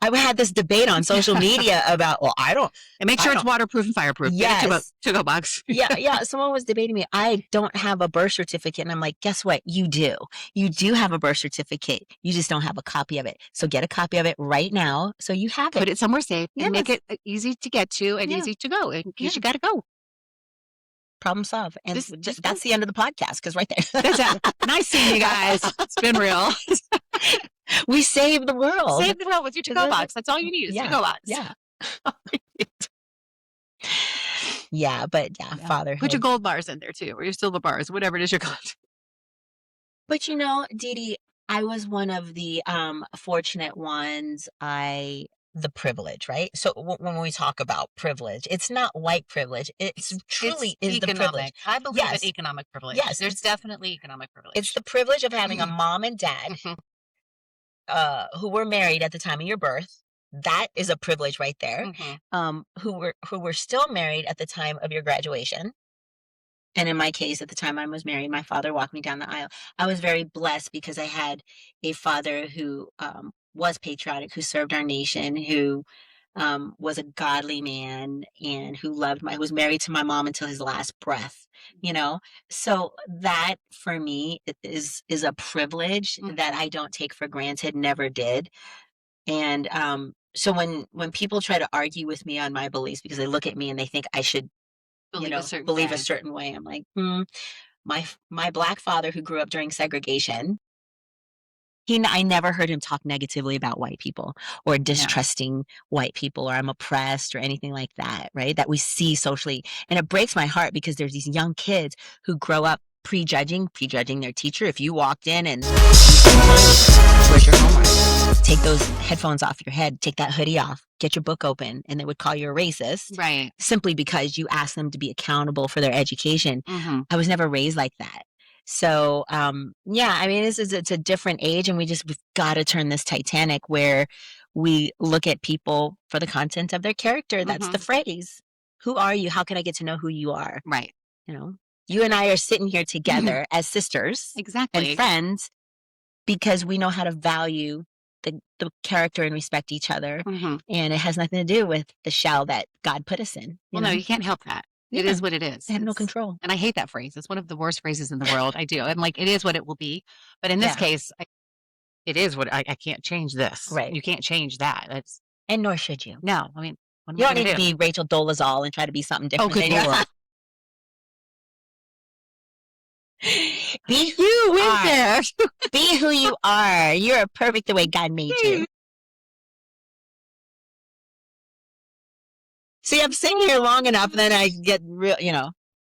I had this debate on social media about, well, I don't. And make I sure it's don't- waterproof and fireproof. Get a Yes. to-go box. Yeah. Someone was debating me. I don't have a birth certificate. And I'm like, guess what? You do. You do have a birth certificate. You just don't have a copy of it. So get a copy of it right now so you have Put it. it somewhere safe and make Yes. it easy to get to and Yeah. easy to go in case Yeah. you got to go. Problem solved. And Just that's the end of the podcast because right there. That's it. Nice seeing you guys. It's been real. We saved the world. Save the world with your to-go box. That's all you need is Yeah. to-go box. Yeah. Yeah, but Yeah. fatherhood. Put your gold bars in there too, or your silver bars, whatever it is you're called. But Dee Dee, I was one of the fortunate ones. The privilege, right? So when we talk about privilege, it's not white privilege. It's truly is the privilege. I believe Yes. in economic privilege. Yes, There's definitely economic privilege. It's the privilege of having a mom and dad Mhm. who were married at the time of your birth. That is a privilege right there. Mhm. Who were still married at the time of your graduation. And in my case, at the time I was married, my father walked me down the aisle. I was very blessed because I had a father who was patriotic, who served our nation, who was a godly man, and who was married to my mom until his last breath. So that for me is a privilege that I don't take for granted, never did. And so when people try to argue with me on my beliefs because they look at me and they think I should Believe a certain believe way. a certain way. I'm like, my Black father who grew up during segregation, I never heard him talk negatively about white people or distrusting white people or I'm oppressed or anything like that, right? That we see socially. And it breaks my heart because there's these young kids who grow up prejudging their teacher. If you walked in and where's your homework? Take those headphones off your head, take that hoodie off, get your book open, and they would call you a racist. Right. Simply because you asked them to be accountable for their education. Mhm. I was never raised like that. So, it's a different age and we've got to turn this Titanic where we look at people for the content of their character. That's the phrase. Who are you? How can I get to know who you are? Right. You and I are sitting here together as sisters Exactly. and friends because we know how to value the character and respect each other. Mhm. And it has nothing to do with the shell that God put us in. Well, no, you can't help that. It Yeah. is what it is. I have no It's- control. And I hate that phrase. It's one of the worst phrases in the world. I do. I'm like, it is what it will be. But in this Yeah. case, it is what I can't change this. Right. You can't change that. It's And nor should you. no. I mean, what am You I don't gonna need to do? be Rachel Dolezal and try to be something Oh, different good than you Lord. are. Be you in All right. there. Be who you are. You're perfect the way God made you. See, I'm sitting here long enough, and then I get really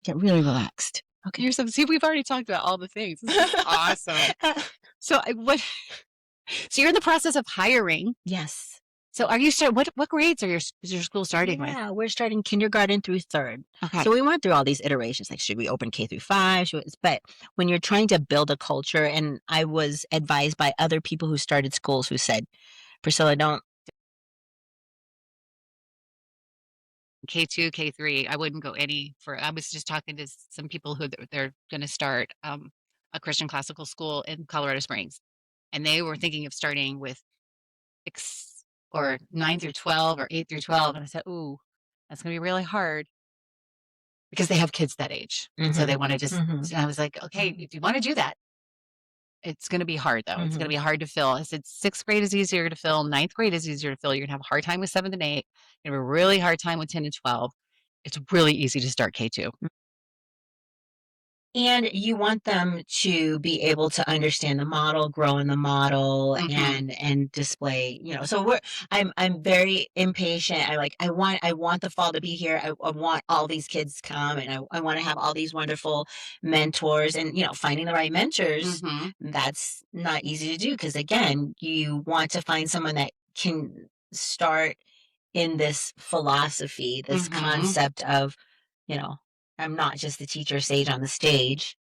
relaxed. Okay. You're see, we've already talked about all the things. This is awesome. So So you're in the process of hiring Yes. So what grades is your school starting with? Yeah, we're starting kindergarten through third. Okay. So we went through all these iterations, like should we open K through five? But when you're trying to build a culture, and I was advised by other people who started schools who said, Priscilla, don't. K2, K3, I wouldn't go I was just talking to some people who they're going to start a Christian classical school in Colorado Springs. And they were thinking of starting with six or 9 through 12 or 8 through 12. And I said, ooh, that's going to be really hard because they have kids that age. And so they want to just, and I was like, okay, if you want to do that, it's going to be hard though. It's going to be hard to fill. I said, sixth grade is easier to fill. Ninth grade is easier to fill. You're going to have a hard time with 7th and 8. You're going to have a really hard time with 10 and 12. It's really easy to start K2. And you want them to be able to understand the model, grow in the model, and display, so I'm very impatient. I want the fall to be here. I want all these kids to come, and I want to have all these wonderful mentors, and finding the right mentors, that's not easy to do, because again, you want to find someone that can start in this philosophy, this concept of, you know, I'm not just the teacher sage on the stage,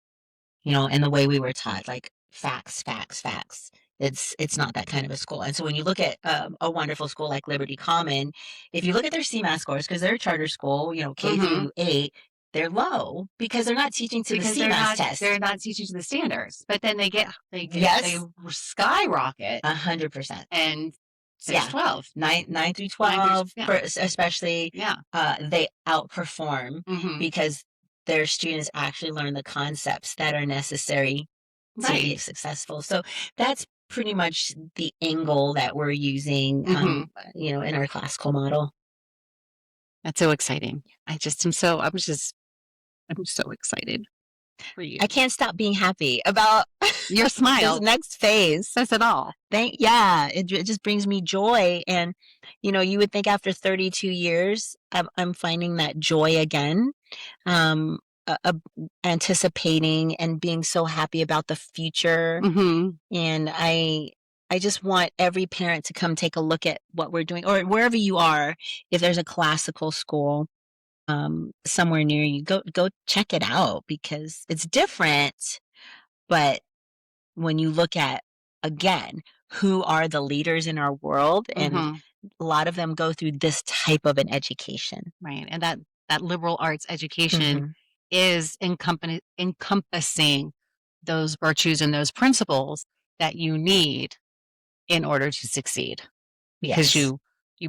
and the way we were taught, like facts, facts, facts. It's not that kind of a school. And so when you look at a wonderful school like Liberty Common, if you look at their CMAS scores, because they're a charter school, K through 8, they're low because they're not teaching to the CMAS test. They're not teaching to the standards, but then they Yes. skyrocket 100%. and 6-12. 9 through 12, yeah. especially, Yeah. they outperform because their students actually learn the concepts that are necessary to be successful. So that's pretty much the angle that we're using, in our classical model. That's so exciting. I'm so excited for you. I can't stop being happy about your smile. This next phase. Says it all. It just brings me joy. And, you would think after 32 years, I'm finding that joy again. Anticipating and being so happy about the future. And I just want every parent to come take a look at what we're doing, or wherever you are. If there's a classical school somewhere near you, go check it out, because it's different. But when you look at, again, who are the leaders in our world, and a lot of them go through this type of an education. Right. And that liberal arts education is encompassing those virtues and those principles that you need in order to succeed. Because you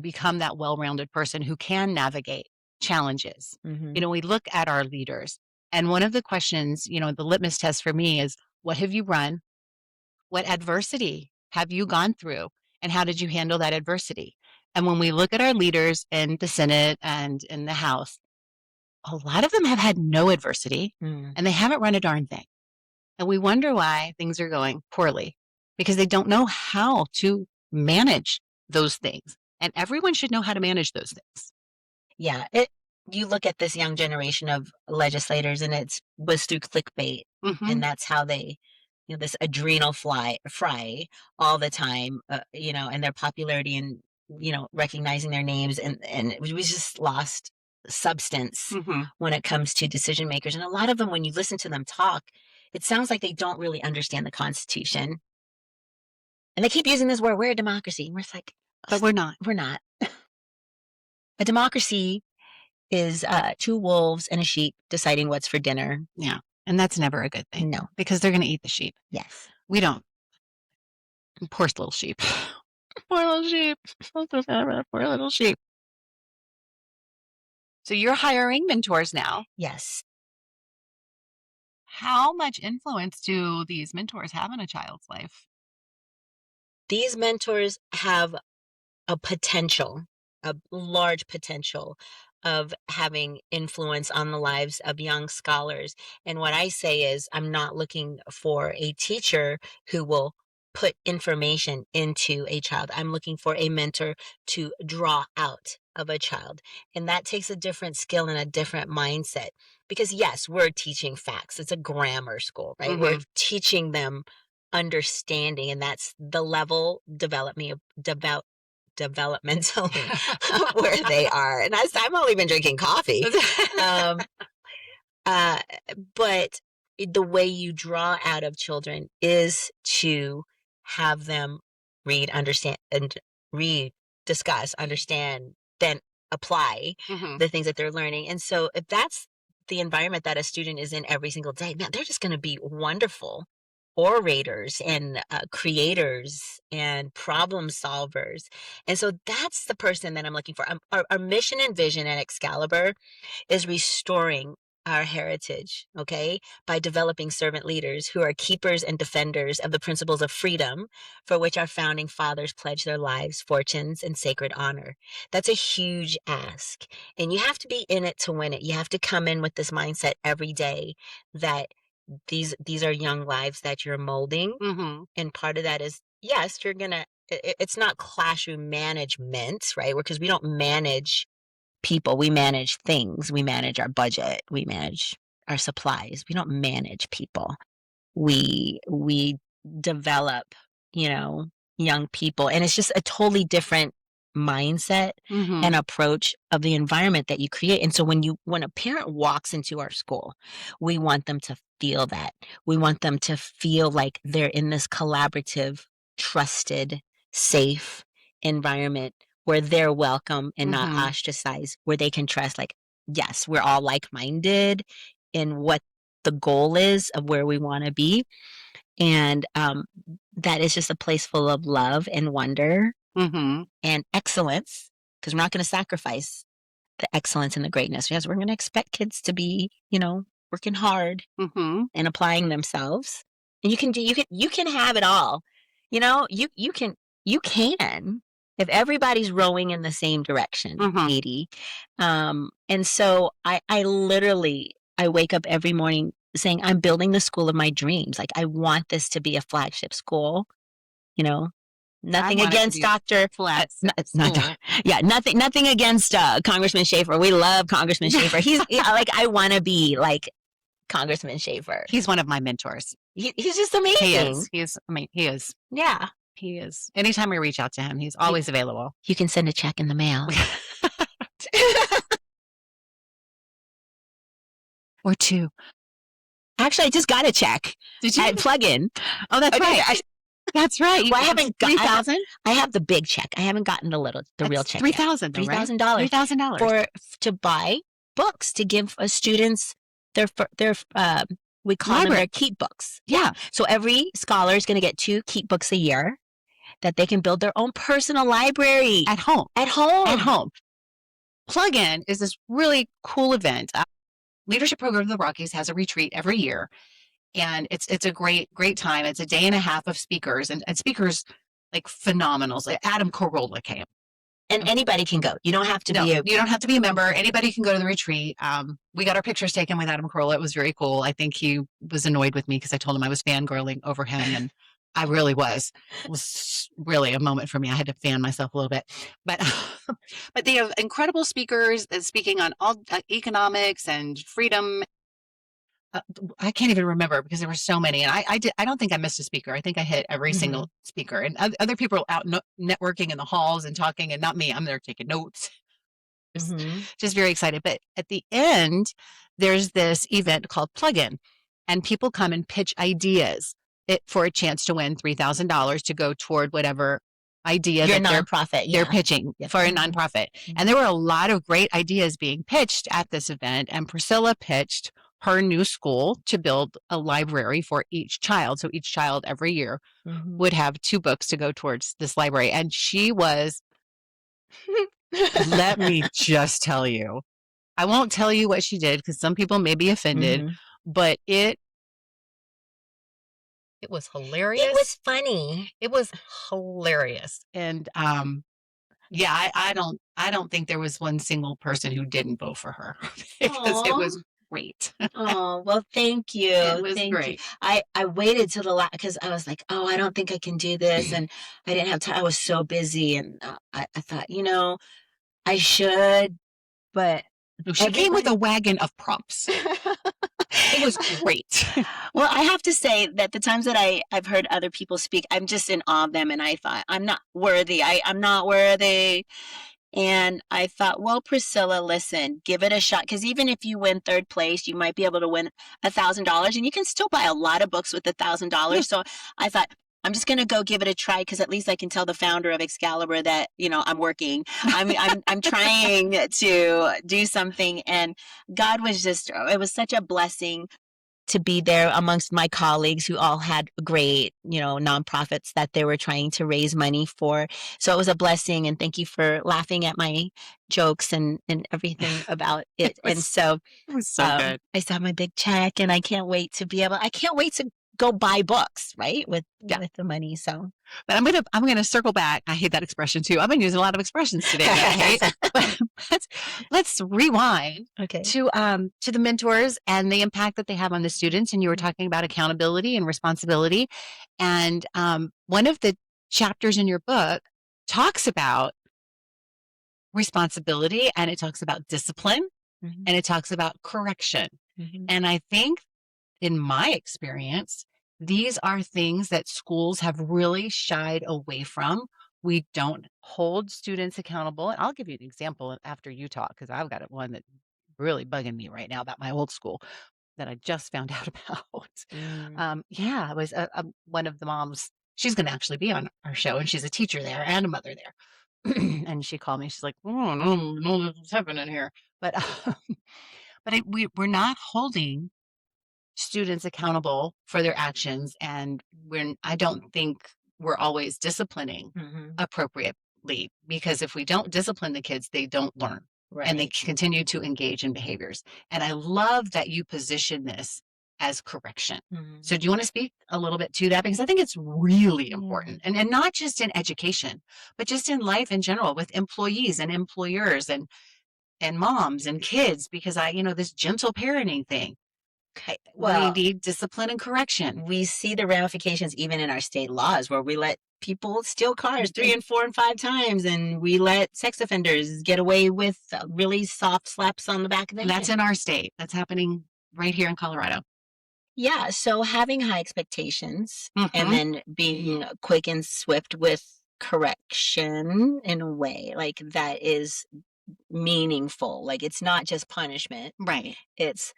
become that well-rounded person who can navigate challenges. We look at our leaders, and one of the questions, the litmus test for me is, what have you run? What adversity have you gone through? And how did you handle that adversity? And when we look at our leaders in the Senate and in the House, a lot of them have had no adversity, and they haven't run a darn thing. And we wonder why things are going poorly, because they don't know how to manage those things. And everyone should know how to manage those things. Yeah. You look at this young generation of legislators, and it was through clickbait. And that's how they, this adrenal fry all the time, and their popularity, and, recognizing their names. And we just lost substance when it comes to decision makers. And a lot of them, when you listen to them talk, it sounds like they don't really understand the Constitution. And they keep using this word, we're a democracy. And we're like, but we're not. We're not. A democracy is 2 wolves and a sheep deciding what's for dinner. Yeah. And that's never a good thing. No. Because they're going to eat the sheep. Yes. We don't. Poor little sheep. Poor little sheep. Poor little sheep. So you're hiring mentors now. Yes. How much influence do these mentors have in a child's life? These mentors have a large potential of having influence on the lives of young scholars. And what I say is, I'm not looking for a teacher who will put information into a child. I'm looking for a mentor to draw out of a child. And that takes a different skill and a different mindset. Because yes, we're teaching facts. It's a grammar school, right? We're teaching them understanding, and that's the level development developmentally where they are. And I've only been drinking coffee. Um, but the way you draw out of children is to have them read, understand, and read, discuss, understand, then apply the things that they're learning. And so if that's the environment that a student is in every single day, man, they're just going to be wonderful orators and creators and problem solvers. And so that's the person that I'm looking for. Our mission and vision at Excalibur is restoring our heritage, okay, by developing servant leaders who are keepers and defenders of the principles of freedom for which our founding fathers pledged their lives, fortunes, and sacred honor. That's a huge ask. And you have to be in it to win it. You have to come in with this mindset every day that these are young lives that you're molding. And part of that is, yes, you're gonna, it's not classroom management, right? Because we don't manage people, we manage things. We manage our budget, we manage our supplies. We don't manage people. We develop, young people, and it's just a totally different mindset and approach of the environment that you create. And so when a parent walks into our school, we want them to feel that. We want them to feel like they're in this collaborative, trusted, safe environment where they're welcome and not ostracized, where they can trust, like, yes, we're all like-minded in what the goal is of where we want to be. And that is just a place full of love and wonder and excellence, because we're not going to sacrifice the excellence and the greatness. Yes, we're going to expect kids to be, working hard and applying themselves. And you can have it all. You can if everybody's rowing in the same direction, Katie. And so I literally wake up every morning saying, I'm building the school of my dreams. Like, I want this to be a flagship school. Nothing against Dr. Nothing against Congressman Schaefer. We love Congressman Schaefer. He's like, I want to be like Congressman Schaefer. He's one of my mentors. He's just amazing. He is. Yeah. He is. Anytime we reach out to him, he's always available. You can send a check in the mail. Or two. Actually, I just got a check. Did you? At Plug-in. Oh, that's right. That's right. Well, I haven't got 3,000. I have the big check. I haven't gotten the real check. $3,000. $3,000. $3,000 to buy books to give students their we call them their keep books. Yeah. So every scholar is going to get 2 keep books a year that they can build their own personal library at home. At home. Plug-in is this really cool event. Leadership Program of the Rockies has a retreat every year, and it's a great time. It's a day and a half of speakers, and speakers like phenomenals. Like Adam Carolla came. And anybody can go. You don't have to you don't have to be a member. Anybody can go to the retreat. We got our pictures taken with Adam Carolla. It was very cool. I think he was annoyed with me because I told him I was fangirling over him, and I really was. It was really a moment for me. I had to fan myself a little bit. But they have incredible speakers speaking on all economics and freedom. I can't even remember because there were so many, and I don't think I missed a speaker. I think I hit every single speaker, and other people are out networking in the halls and talking, and not me. I'm there taking notes. Just very excited. But at the end, there's this event called Plug-in, and people come and pitch ideas for a chance to win $3,000 to go toward whatever idea that nonprofit they're pitching for a nonprofit. And there were a lot of great ideas being pitched at this event, and Priscilla pitched her new school to build a library for each child. So each child every year would have 2 books to go towards this library. And she was, let me just tell you, I won't tell you what she did because some people may be offended, but it was hilarious. It was funny. It was hilarious. And yeah, I don't think there was one single person who didn't vote for her because it was great. Oh, well, thank you. It was great. I waited till the last because I was like, oh, I don't think I can do this. And I didn't have time. I was so busy. And I thought, I should, but she came with a wagon of prompts. It was great. Well, I have to say that the times that I've heard other people speak, I'm just in awe of them. And I thought, I'm not worthy. I'm not worthy. And I thought, well, Priscilla, listen, give it a shot. Because even if you win third place, you might be able to win $1,000, and you can still buy a lot of books with $1,000. So I thought, I'm just gonna go give it a try, because at least I can tell the founder of Excalibur that I'm working. I'm trying to do something, and God was it was such a blessing to be there amongst my colleagues who all had great, nonprofits that they were trying to raise money for. So it was a blessing, and thank you for laughing at my jokes and everything about it. It And so was so good. I still have my big check, and I can't wait to go buy books, right? With the money. So But I'm gonna circle back. I hate that expression too. I've been using a lot of expressions today that I hate. But let's rewind okay. to the mentors and the impact that they have on the students. And you were talking about accountability and responsibility. And one of the chapters in your book talks about responsibility, and it talks about discipline, and it talks about correction. And I think, in my experience, these are things that schools have really shied away from. We don't hold students accountable. And I'll give you an example after you talk, because I've got one that's really bugging me right now about my old school that I just found out about. It was one of the moms. She's going to actually be on our show, and she's a teacher there and a mother there. And she called me. She's like, "Oh, no, what's happening here?" But we're not holding students accountable for their actions, and I don't think we're always disciplining appropriately, because if we don't discipline the kids, they don't learn, and they continue to engage in behaviors. And I love that you position this as correction. So do you want to speak a little bit to that? Because I think it's really important, and not just in education, but just in life in general, with employees and employers and moms and kids, because this gentle parenting thing. We need discipline and correction. We see the ramifications even in our state laws, where we let people steal cars 3 and 4 and 5 times, and we let sex offenders get away with really soft slaps on the back of the head. That's in our state. That's happening right here in Colorado. Yeah, so having high expectations and then being quick and swift with correction in a way like that is meaningful. Like, it's not just punishment. Right. It's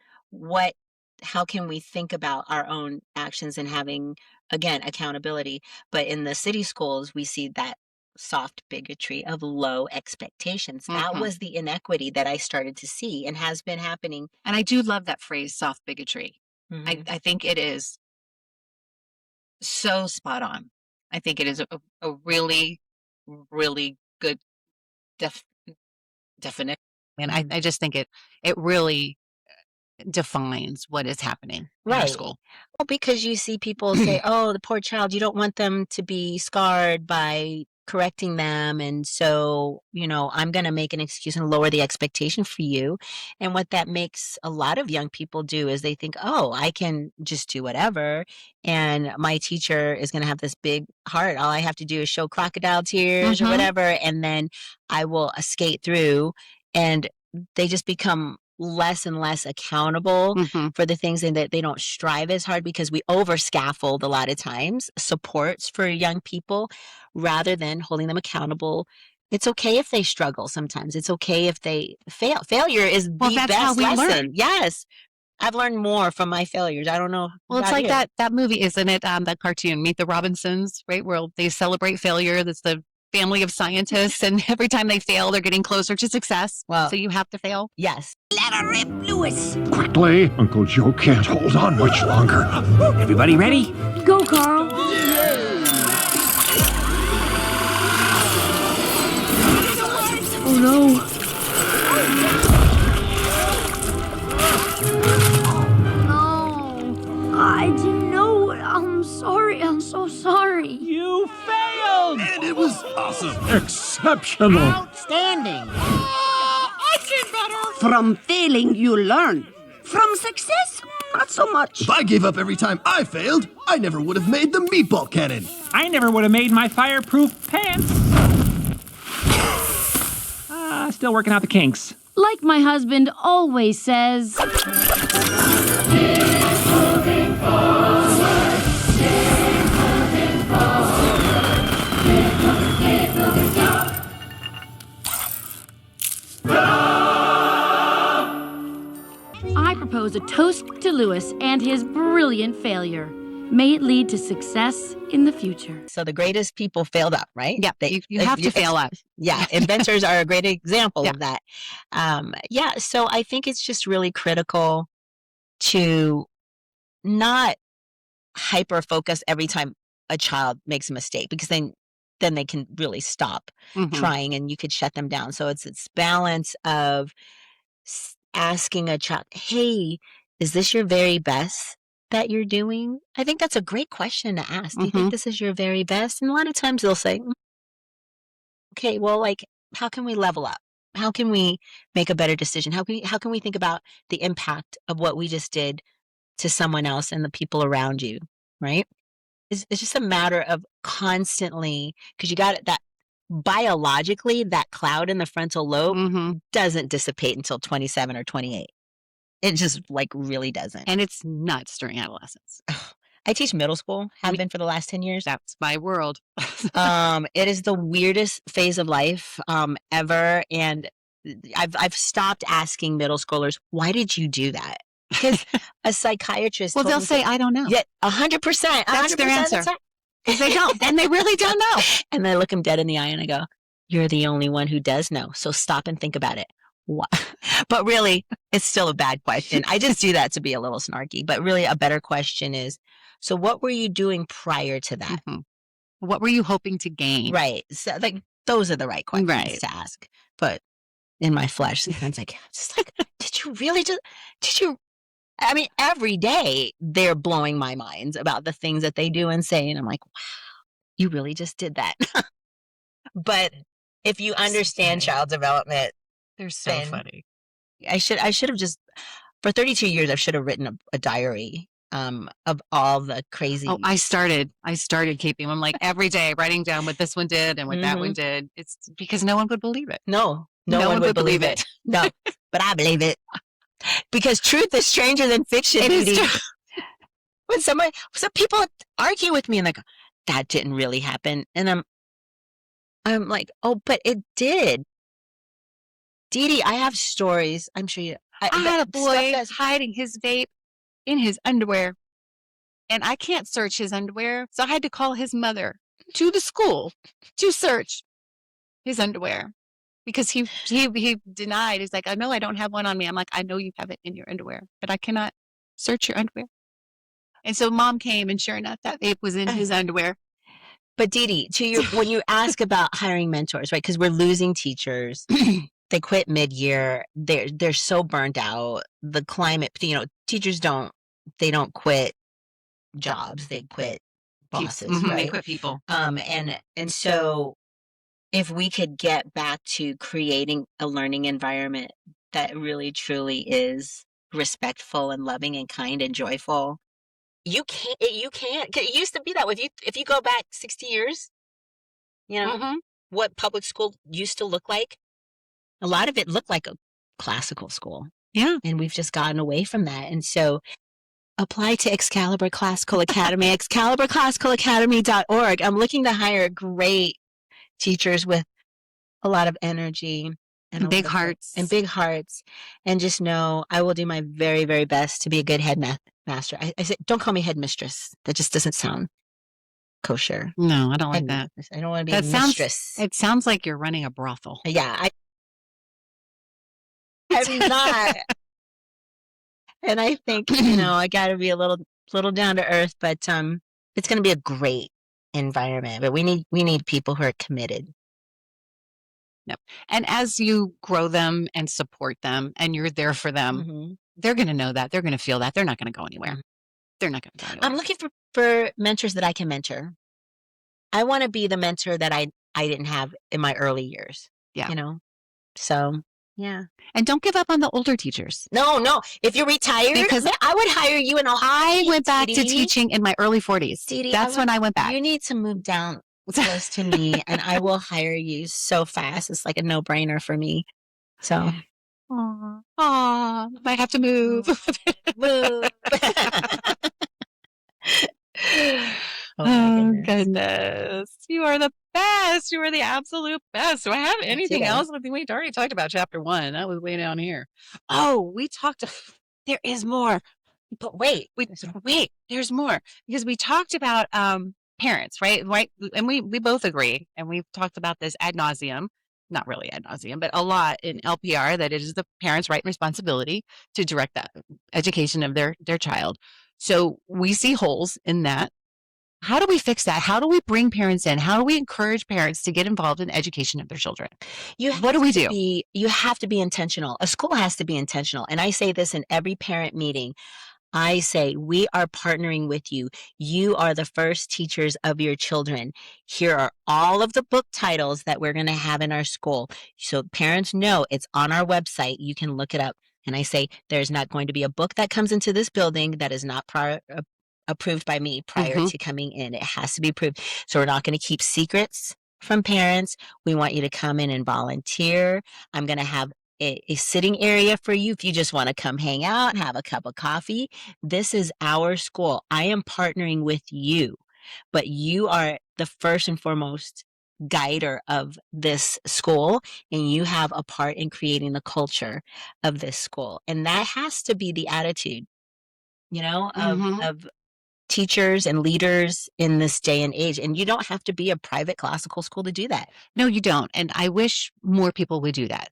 how can we think about our own actions and having, again, accountability. But in the city schools, we see that soft bigotry of low expectations. That was the inequity that I started to see and has been happening. And I do love that phrase, soft bigotry. I think it is so spot on. I think it is a really, really good definition. And I just think it really defines what is happening in our school. Well, because you see people say, oh, the poor child, you don't want them to be scarred by correcting them. And so, I'm going to make an excuse and lower the expectation for you. And what that makes a lot of young people do is they think, oh, I can just do whatever. And my teacher is going to have this big heart. All I have to do is show crocodile tears or whatever. And then I will skate through. And they just become less and less accountable for the things, and that they don't strive as hard, because we over scaffold a lot of times supports for young people rather than holding them accountable. It's okay if they struggle sometimes. It's okay if they fail. Failure is the best lesson. Learn. Yes. I've learned more from my failures. I don't know. Well, it's like that movie, isn't it? That cartoon, Meet the Robinsons, right? Where they celebrate failure. That's the family of scientists, and every time they fail, they're getting closer to success. So you have to fail. Yes. Let her rip, Lewis. Quickly, Uncle Joe can't hold on much longer. Everybody ready? Go, Carl. Oh, no. No. I didn't know. I'm sorry. I'm so sorry. You failed! And it was awesome. Exceptional. Outstanding! I did better. From failing, you learn. From success, not so much. If I gave up every time I failed, I never would have made the meatball cannon. I never would have made my fireproof pants. Still working out the kinks. Like my husband always says. I propose a toast to Lewis and his brilliant failure. May it lead to success in the future. So the greatest people failed up, right? Yeah, you have to fail up. Yeah, inventors are a great example Yeah. of that. So I think it's just really critical to not hyper focus every time a child makes a mistake, because then they can really stop Mhm. trying and you could shut them down. So it's balance of asking a child, hey, is this your very best that you're doing? I think that's a great question to ask. Do you think this is your very best? And a lot of times they'll say, okay, well, like, how can we level up? How can we make a better decision? How can we think about the impact of what we just did to someone else and the people around you, right? It's just a matter of constantly, because you got that biologically, that cloud in the frontal lobe doesn't dissipate until 27 or 28. It just like really doesn't. And it's nuts during adolescence. I teach middle school, have been for the last 10 years. That's my world. It is the weirdest phase of life ever. And I've stopped asking middle schoolers, why did you do that? Because a psychiatrist Well, told they'll me say, I don't know. Yeah, 100%. That's their answer. That's right. Because they don't. And they really don't know. And I look them dead in the eye and I go, you're the only one who does know. So stop and think about it. What? But really, it's still a bad question. I just do that to be a little snarky. But really, a better question is, so what were you doing prior to that? What were you hoping to gain? Right. So, like, those are the right questions to ask. But in my flesh, sometimes I get just like, I mean, every day they're blowing my mind about the things that they do and say. And I'm like, wow, you really just did that. But if you understand child development, They're so funny. I should have just, for 32 years, I should have written a diary of all the crazy. Oh, I started keeping them like every day, writing down what this one did and what that one did. It's because no one would believe it. No one would believe it. No, but I believe it. Because truth is stranger than fiction. It is true. When some people argue with me and they go, that didn't really happen. And I'm like, oh, but it did. Dee Dee, I have stories. I'm sure you. I had a boy hiding his vape in his underwear, and I can't search his underwear, so I had to call his mother to the school to search his underwear because he denied. He's like, I know I don't have one on me. I'm like, I know you have it in your underwear, but I cannot search your underwear. And so mom came, and sure enough, that vape was in his underwear. But Dee Dee, when you ask about hiring mentors, right? Because we're losing teachers. They quit mid-year. They're so burned out. The climate, teachers don't quit jobs. They quit bosses, right? They quit people. And so if we could get back to creating a learning environment that really truly is respectful and loving and kind and joyful, you can't. It used to be that way. If you go back 60 years, what public school used to look like. A lot of it looked like a classical school. Yeah. And we've just gotten away from that. And so apply to Excalibur Classical Academy, excaliburclassicalacademy.org. I'm looking to hire great teachers with a lot of energy and big hearts. And just know I will do my very, very best to be a good headmaster. I said, don't call me headmistress. That just doesn't sound kosher. No, I don't like that. I don't want to be a mistress. It sounds like you're running a brothel. Yeah, I'm not. And I think, I got to be a little down to earth, but it's going to be a great environment. But we need people who are committed. Yep. And as you grow them and support them and you're there for them, they're going to know that. They're going to feel that. They're not going to go anywhere. They're not going to go anywhere. I'm looking for mentors that I can mentor. I want to be the mentor that I didn't have in my early years. Yeah. So yeah. And don't give up on the older teachers. No. If you're retired, because I would hire you in I went back to teaching in my early 40s. That's when I went back. You need to move down close to me and I will hire you so fast. It's like a no-brainer for me. So Aw, might have to move. Move. Oh my Oh, goodness. goodness. You are the best. You are the absolute best. Do I have anything Ditto. else? I think we already talked about chapter 1. That was way down here. Oh, we talked. There is more. But wait, Wait, there's more because we talked about parents, right? Right, and we both agree, and we've talked about this ad nauseum, not really ad nauseum, but a lot in LPR that it is the parents' right and responsibility to direct the education of their child. So we see holes in that. How do we fix that? How do we bring parents in? How do we encourage parents to get involved in the education of their children? What do we do? You have to be intentional. A school has to be intentional. And I say this in every parent meeting. I say, we are partnering with you. You are the first teachers of your children. Here are all of the book titles that we're going to have in our school. So parents know it's on our website. You can look it up. And I say, there's not going to be a book that comes into this building that is not approved by me prior to coming in. It has to be approved. So we're not going to keep secrets from parents. We want you to come in and volunteer. I'm going to have a sitting area for you if you just want to come hang out, have a cup of coffee. This is our school. I am partnering with you, but you are the first and foremost guider of this school, and you have a part in creating the culture of this school. And that has to be the attitude, of teachers and leaders in this day and age. And you don't have to be a private classical school to do that. No, you don't. And I wish more people would do that.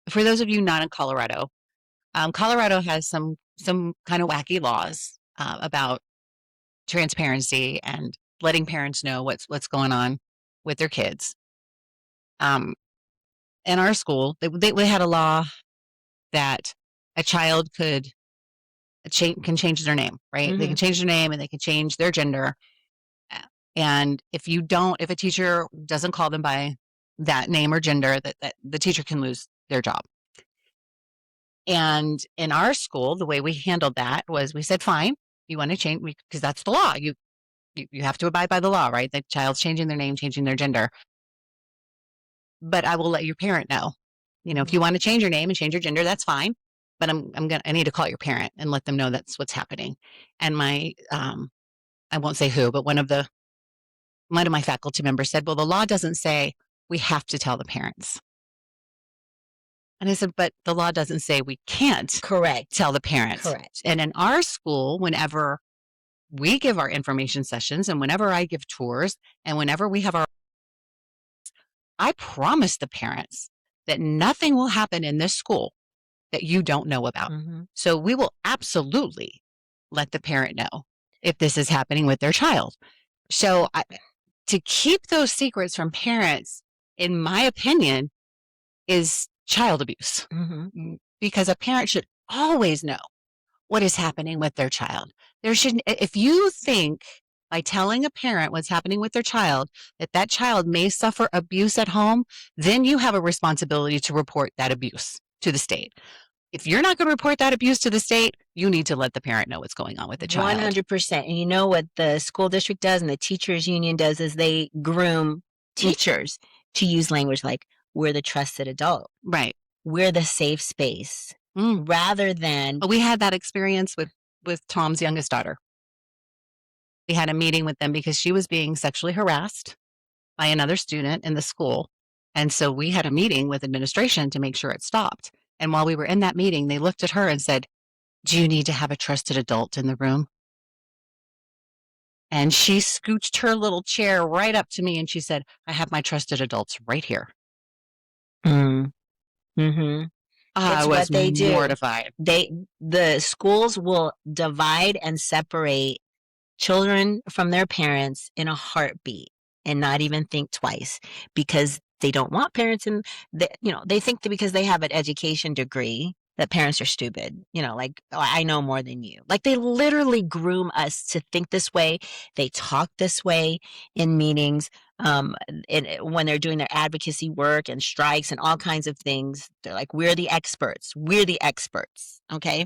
For those of you not in Colorado, Colorado has some kind of wacky laws about transparency and letting parents know what's going on with their kids. In our school, they had a law that a child can change their name, right? They can change their name and they can change their gender. And if a teacher doesn't call them by that name or gender, that the teacher can lose their job. And in our school, the way we handled that was we said, fine, you want to change, because that's the law. You have to abide by the law, right? The child's changing their name, changing their gender. But I will let your parent know. If you want to change your name and change your gender, that's fine. But I need to call your parent and let them know that's what's happening. And I won't say who, but one of my faculty members said, well, the law doesn't say we have to tell the parents. And I said, but the law doesn't say we can't tell the parents. Correct. And in our school, whenever we give our information sessions and whenever I give tours and whenever we have I promise the parents that nothing will happen in this school that you don't know about. So we will absolutely let the parent know if this is happening with their child. So to keep those secrets from parents, in my opinion, is child abuse. Because a parent should always know what is happening with their child. If you think by telling a parent what's happening with their child, that child may suffer abuse at home, then you have a responsibility to report that abuse to the state. If you're not going to report that abuse to the state, you need to let the parent know what's going on with the child. 100%. And you know what the school district does and the teachers union does is they groom teachers to use language like, we're the trusted adult. Right. We're the safe space. Rather than... We had that experience with Tom's youngest daughter. We had a meeting with them because she was being sexually harassed by another student in the school. And so we had a meeting with administration to make sure it stopped. And while we were in that meeting, they looked at her and said, do you need to have a trusted adult in the room? And she scooched her little chair right up to me and she said, I have my trusted adults right here. I was mortified. The schools will divide and separate children from their parents in a heartbeat and not even think twice because they don't want parents they think that because they have an education degree that parents are stupid, like, oh, I know more than you. Like they literally groom us to think this way. They talk this way in meetings, when they're doing their advocacy work and strikes and all kinds of things. They're like, we're the experts. Okay.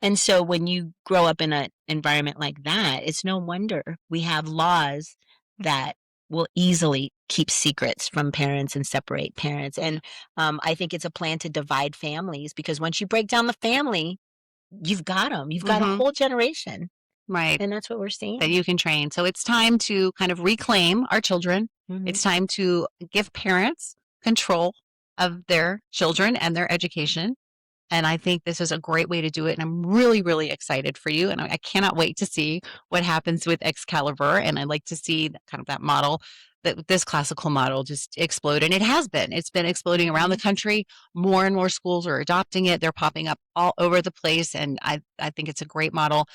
And so when you grow up in an environment like that, it's no wonder we have laws that will easily keep secrets from parents and separate parents. And I think it's a plan to divide families, because once you break down the family, you've got them. You've got a whole generation. Right. And that's what we're seeing. That you can train. So it's time to kind of reclaim our children. It's time to give parents control of their children and their education. And I think this is a great way to do it. And I'm really, really excited for you. And I cannot wait to see what happens with Excalibur. And I'd like to see kind of that model, that this classical model just explode. And it has been. It's been exploding around the country. More and more schools are adopting it. They're popping up all over the place. And I think it's a great model.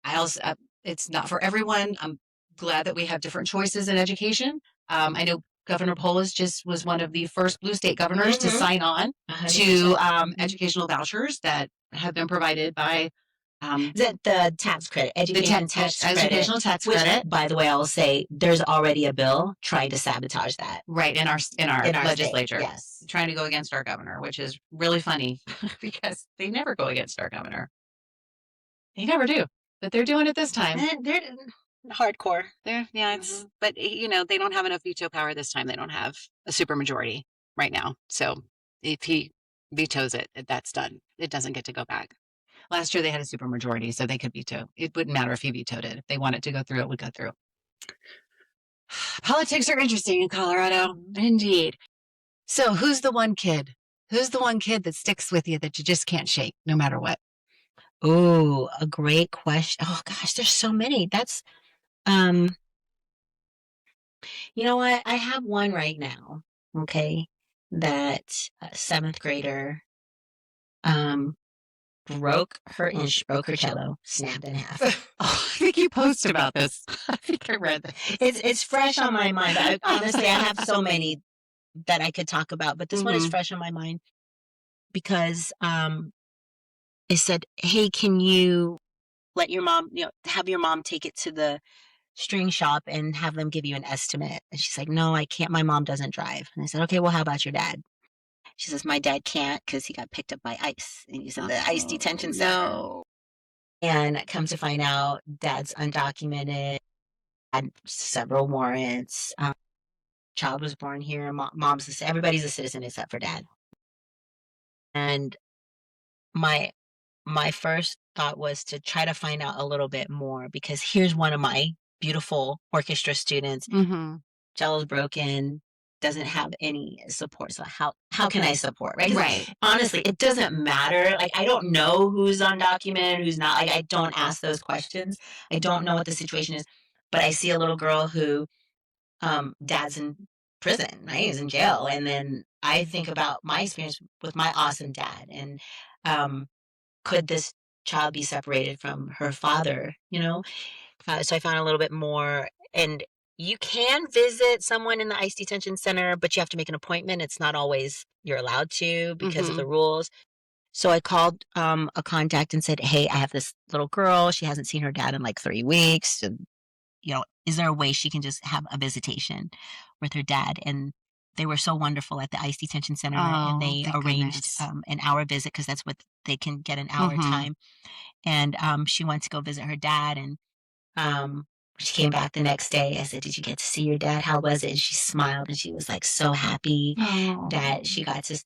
I also, it's not for everyone. I'm glad that we have different choices in education. I know Governor Polis just was one of the first blue state governors to sign on 100%. to educational vouchers that have been provided by the tax credit, educational tax credit, which, by the way, I'll say there's already a bill trying to sabotage that. Right, in our legislature. State, yes. Trying to go against our governor, which is really funny because they never go against our governor. They never do, but they're doing it this time. They're hardcore. It's but they don't have enough veto power this time. They don't have a supermajority right now. So if he vetoes it, that's done. It doesn't get to go back. Last year they had a supermajority, so they could veto. It wouldn't matter if he vetoed it. If they want it to go through, it would go through. Politics are interesting in Colorado, indeed. So who's the one kid? Who's the one kid that sticks with you that you just can't shake, no matter what? Oh, a great question. Oh gosh, there's so many. That's you know what? I have one right now. Okay, that seventh grader broke her cello, snapped in half. I think you posted about this. I think I read this. It's fresh on my mind. Honestly, I have so many that I could talk about, but this one is fresh on my mind because it said, "Hey, can you let your mom, have your mom take it to the string shop and have them give you an estimate?" And she's like, "No, I can't. My mom doesn't drive." And I said, "Okay, well, how about your dad?" She says, "My dad can't because he got picked up by ICE and he's in the ICE detention center." No. And come to find out, dad's undocumented, had several warrants. Child was born here. Everybody's a citizen except for dad. And my first thought was to try to find out a little bit more, because here's one of my beautiful orchestra students. Cello's broken, doesn't have any support. So how can I support? Right. Honestly, it doesn't matter. Like, I don't know who's undocumented, who's not. Like, I don't ask those questions. I don't know what the situation is. But I see a little girl who dad's in prison, right? He's in jail. And then I think about my experience with my awesome dad. And could this child be separated from her father? So I found a little bit more. And you can visit someone in the ICE detention center, but you have to make an appointment. It's not always you're allowed to because of the rules. So I called a contact and said, "Hey, I have this little girl. She hasn't seen her dad in like 3 weeks. And, is there a way she can just have a visitation with her dad?" And they were so wonderful at the ICE detention center, and they arranged an hour visit, because that's what they can get, an hour time. And she went to go visit her dad, and she came back the next day. I said, "Did you get to see your dad? How was it?" And she smiled, and she was like so happy that she got to,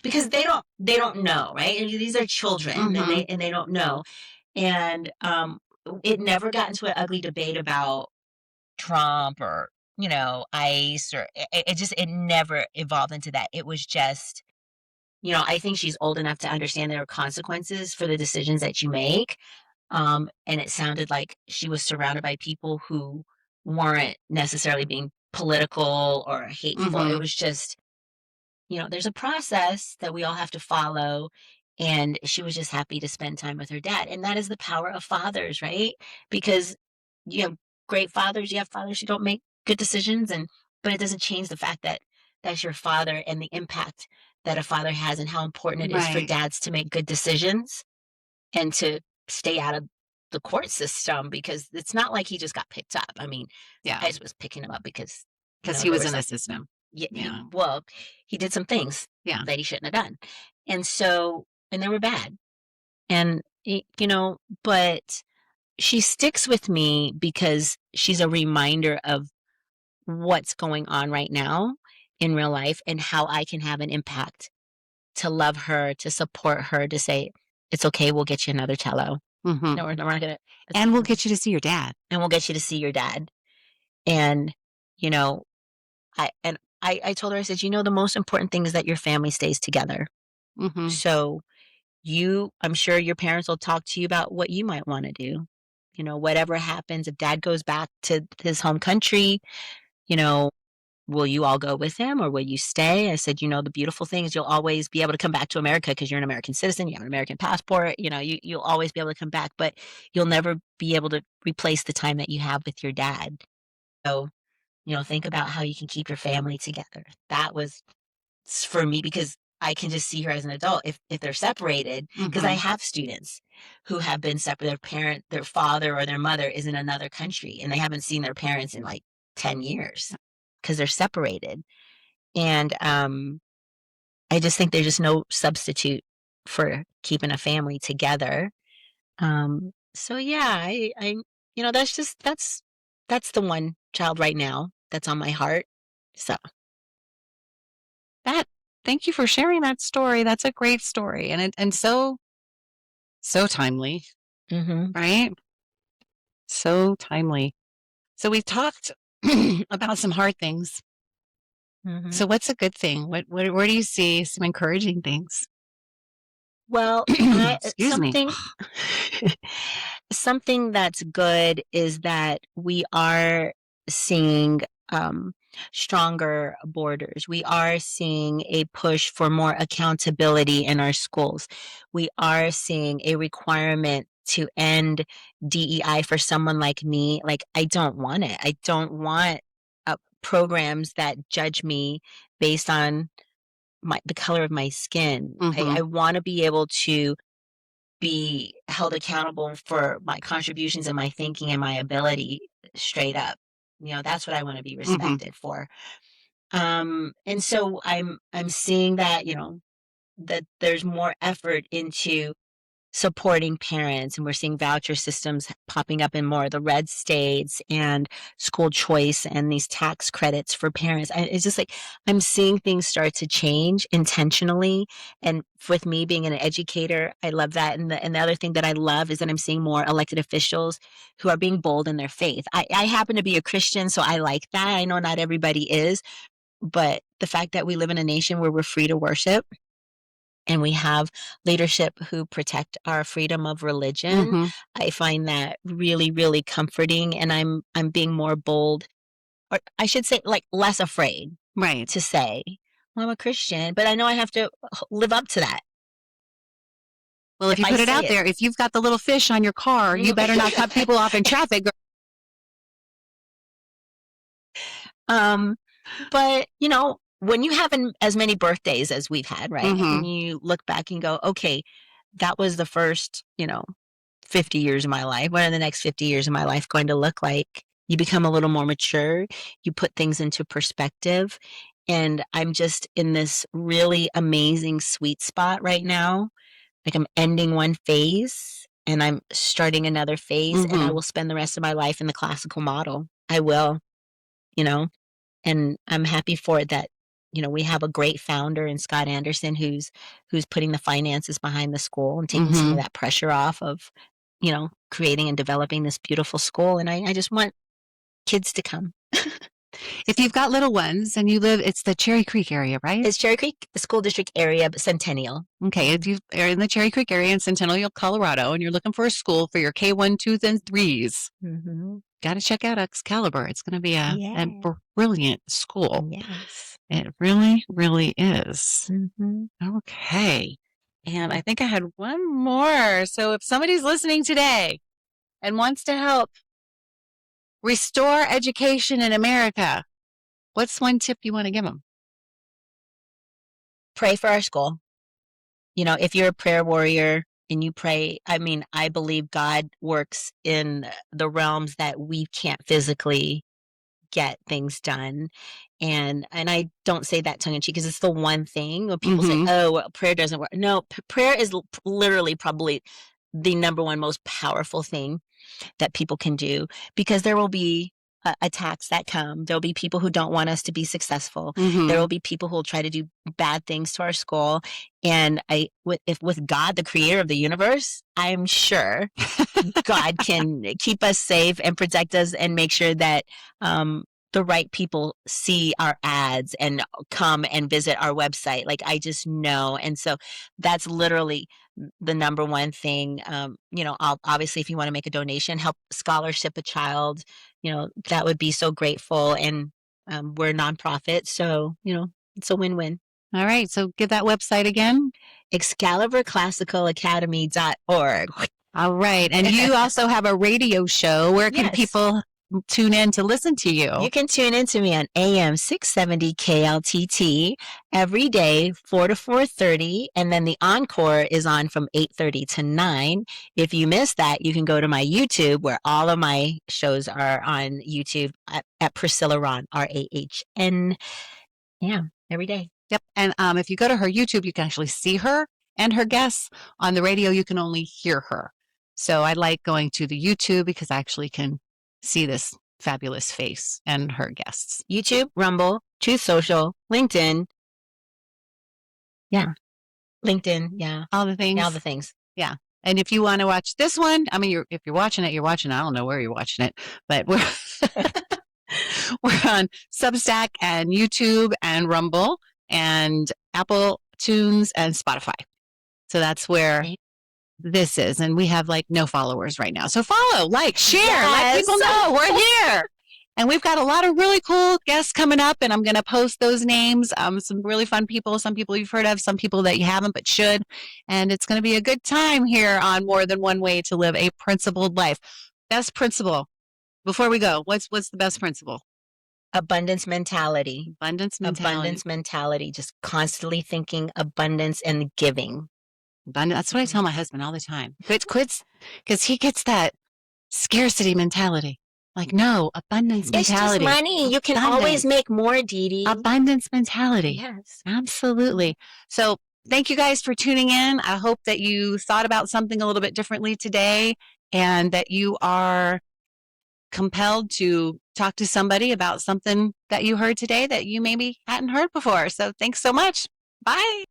because they don't know, right? And these are children, and they don't know. And it never got into an ugly debate about Trump or ICE, or it never evolved into that. It was just, I think she's old enough to understand there are consequences for the decisions that you make. And it sounded like she was surrounded by people who weren't necessarily being political or hateful. It was just, there's a process that we all have to follow. And she was just happy to spend time with her dad. And that is the power of fathers, right? Because you have great fathers, you have fathers who don't make good decisions, but it doesn't change the fact that that's your father, and the impact that a father has, and how important it is for dads to make good decisions and to stay out of the court system, because it's not like he just got picked up. I mean, ICE was picking him up because he was in the system. He did some things that he shouldn't have done. And they were bad. And, but she sticks with me because she's a reminder of what's going on right now in real life and how I can have an impact to love her, to support her, to say, it's okay, we'll get you another cello. Mm-hmm. No, we're not gonna, And we'll get you to see your dad. and we'll get you to see your dad. And, you know, I told her, I said, the most important thing is that your family stays together. Mm-hmm. So I'm sure your parents will talk to you about what you might want to do. Whatever happens, if dad goes back to his home country, will you all go with him or will you stay? I said, the beautiful thing is you'll always be able to come back to America because you're an American citizen, you have an American passport, you'll always be able to come back, but you'll never be able to replace the time that you have with your dad. So, think about how you can keep your family together. That was for me because I can just see her as an adult if they're separated, because I have students who have been separated. Their father or their mother is in another country and they haven't seen their parents in like 10 years because they're separated. And I just think there's just no substitute for keeping a family together. So yeah, that's the one child right now that's on my heart. So Thank you for sharing that story. That's a great story, and so timely, right? So timely. So we've talked about some hard things. So what's a good thing? Where do you see some encouraging things? Well, Excuse me. Something that's good is that we are seeing stronger borders. We are seeing a push for more accountability in our schools. We are seeing a requirement to end DEI for someone like me. Like, I don't want it. I don't want programs that judge me based on the color of my skin. I want to be able to be held accountable for my contributions and my thinking and my ability straight up. That's what I want to be respected for. And so I'm seeing that, that there's more effort into supporting parents, and we're seeing voucher systems popping up in more of the red states and school choice and these tax credits for parents. It's just like I'm seeing things start to change intentionally. And with me being an educator, I love that. And the other thing that I love is that I'm seeing more elected officials who are being bold in their faith. I happen to be a Christian, so I like that. I know not everybody is, but the fact that we live in a nation where we're free to worship and we have leadership who protect our freedom of religion, I find that really, really comforting. And I'm being more bold, or I should say, like, less afraid, Right. to say, well, I'm a Christian, but I know I have to live up to that. Well, if you put it out there, if you've got the little fish on your car, you better not cut people off in traffic. But when you have as many birthdays as we've had, right? And you look back and go, okay, that was the first, 50 years of my life. What are the next 50 years of my life going to look like? You become a little more mature. You put things into perspective. And I'm just in this really amazing sweet spot right now. Like, I'm ending one phase and I'm starting another phase, and I will spend the rest of my life in the classical model. I will, and I'm happy for it that, we have a great founder in Scott Anderson who's putting the finances behind the school and taking some of that pressure off of, creating and developing this beautiful school. And I just want kids to come. If you've got little ones and you live, it's the Cherry Creek area, right? It's Cherry Creek School District area, but Centennial. Okay, if you are in the Cherry Creek area in Centennial, Colorado, and you're looking for a school for your K1, 2s, and 3s, got to check out Excalibur. It's going to be a brilliant school. Yes. It really, really is. Okay. And I think I had one more. So if somebody's listening today and wants to help restore education in America, what's one tip you want to give them? Pray for our school. If you're a prayer warrior and you pray, I believe God works in the realms that we can't physically get things done. And I don't say that tongue in cheek because it's the one thing when people say, oh, well, prayer doesn't work. No, prayer is literally probably the number one most powerful thing that people can do, because there will be attacks that come. There'll be people who don't want us to be successful. Mhm. There will be people who will try to do bad things to our school. And with God, the creator of the universe, I'm sure God can keep us safe and protect us and make sure that the right people see our ads and come and visit our website. Like, I just know. And so that's literally the number one thing. Obviously, if you want to make a donation, help scholarship a child, that would be so grateful. And we're a nonprofit, so, it's a win-win. All right. So give that website again. ExcaliburClassicalAcademy.org. All right. And you also have a radio show. Where can Yes. people tune in to listen to you? You can tune in to me on AM 670 KLTT every day, 4 to 4:30, and then the encore is on from 8:30 to 9. If you missed that, you can go to my YouTube, where all of my shows are on YouTube at Priscilla Rahn, RAHN. Yeah, every day. Yep. And if you go to her YouTube, you can actually see her and her guests. On the radio, you can only hear her. So I like going to the YouTube because I actually can see this fabulous face and her guests. YouTube, Rumble, Truth Social, LinkedIn. Yeah. LinkedIn. Yeah. All the things. All the things. Yeah. And if you want to watch this one, I mean, if you're watching it, you're watching it. I don't know where you're watching it, but we're on Substack and YouTube and Rumble and Apple Tunes and Spotify. So that's where this is. And we have like no followers right now. So follow, like, share, let people know we're here. And we've got a lot of really cool guests coming up, and I'm going to post those names. Some really fun people, some people you've heard of, some people that you haven't but should. And it's going to be a good time here on More Than One Way to Live a Principled Life. Best principle. Before we go, what's the best principle? Abundance mentality. Abundance mentality. Abundance mentality. Just constantly thinking abundance and giving. That's what I tell my husband all the time. Quits, because he gets that scarcity mentality. Like, no, abundance mentality. It's just money. You can always make more, Dee Dee. Abundance mentality. Yes. Absolutely. So thank you guys for tuning in. I hope that you thought about something a little bit differently today and that you are compelled to talk to somebody about something that you heard today that you maybe hadn't heard before. So thanks so much. Bye.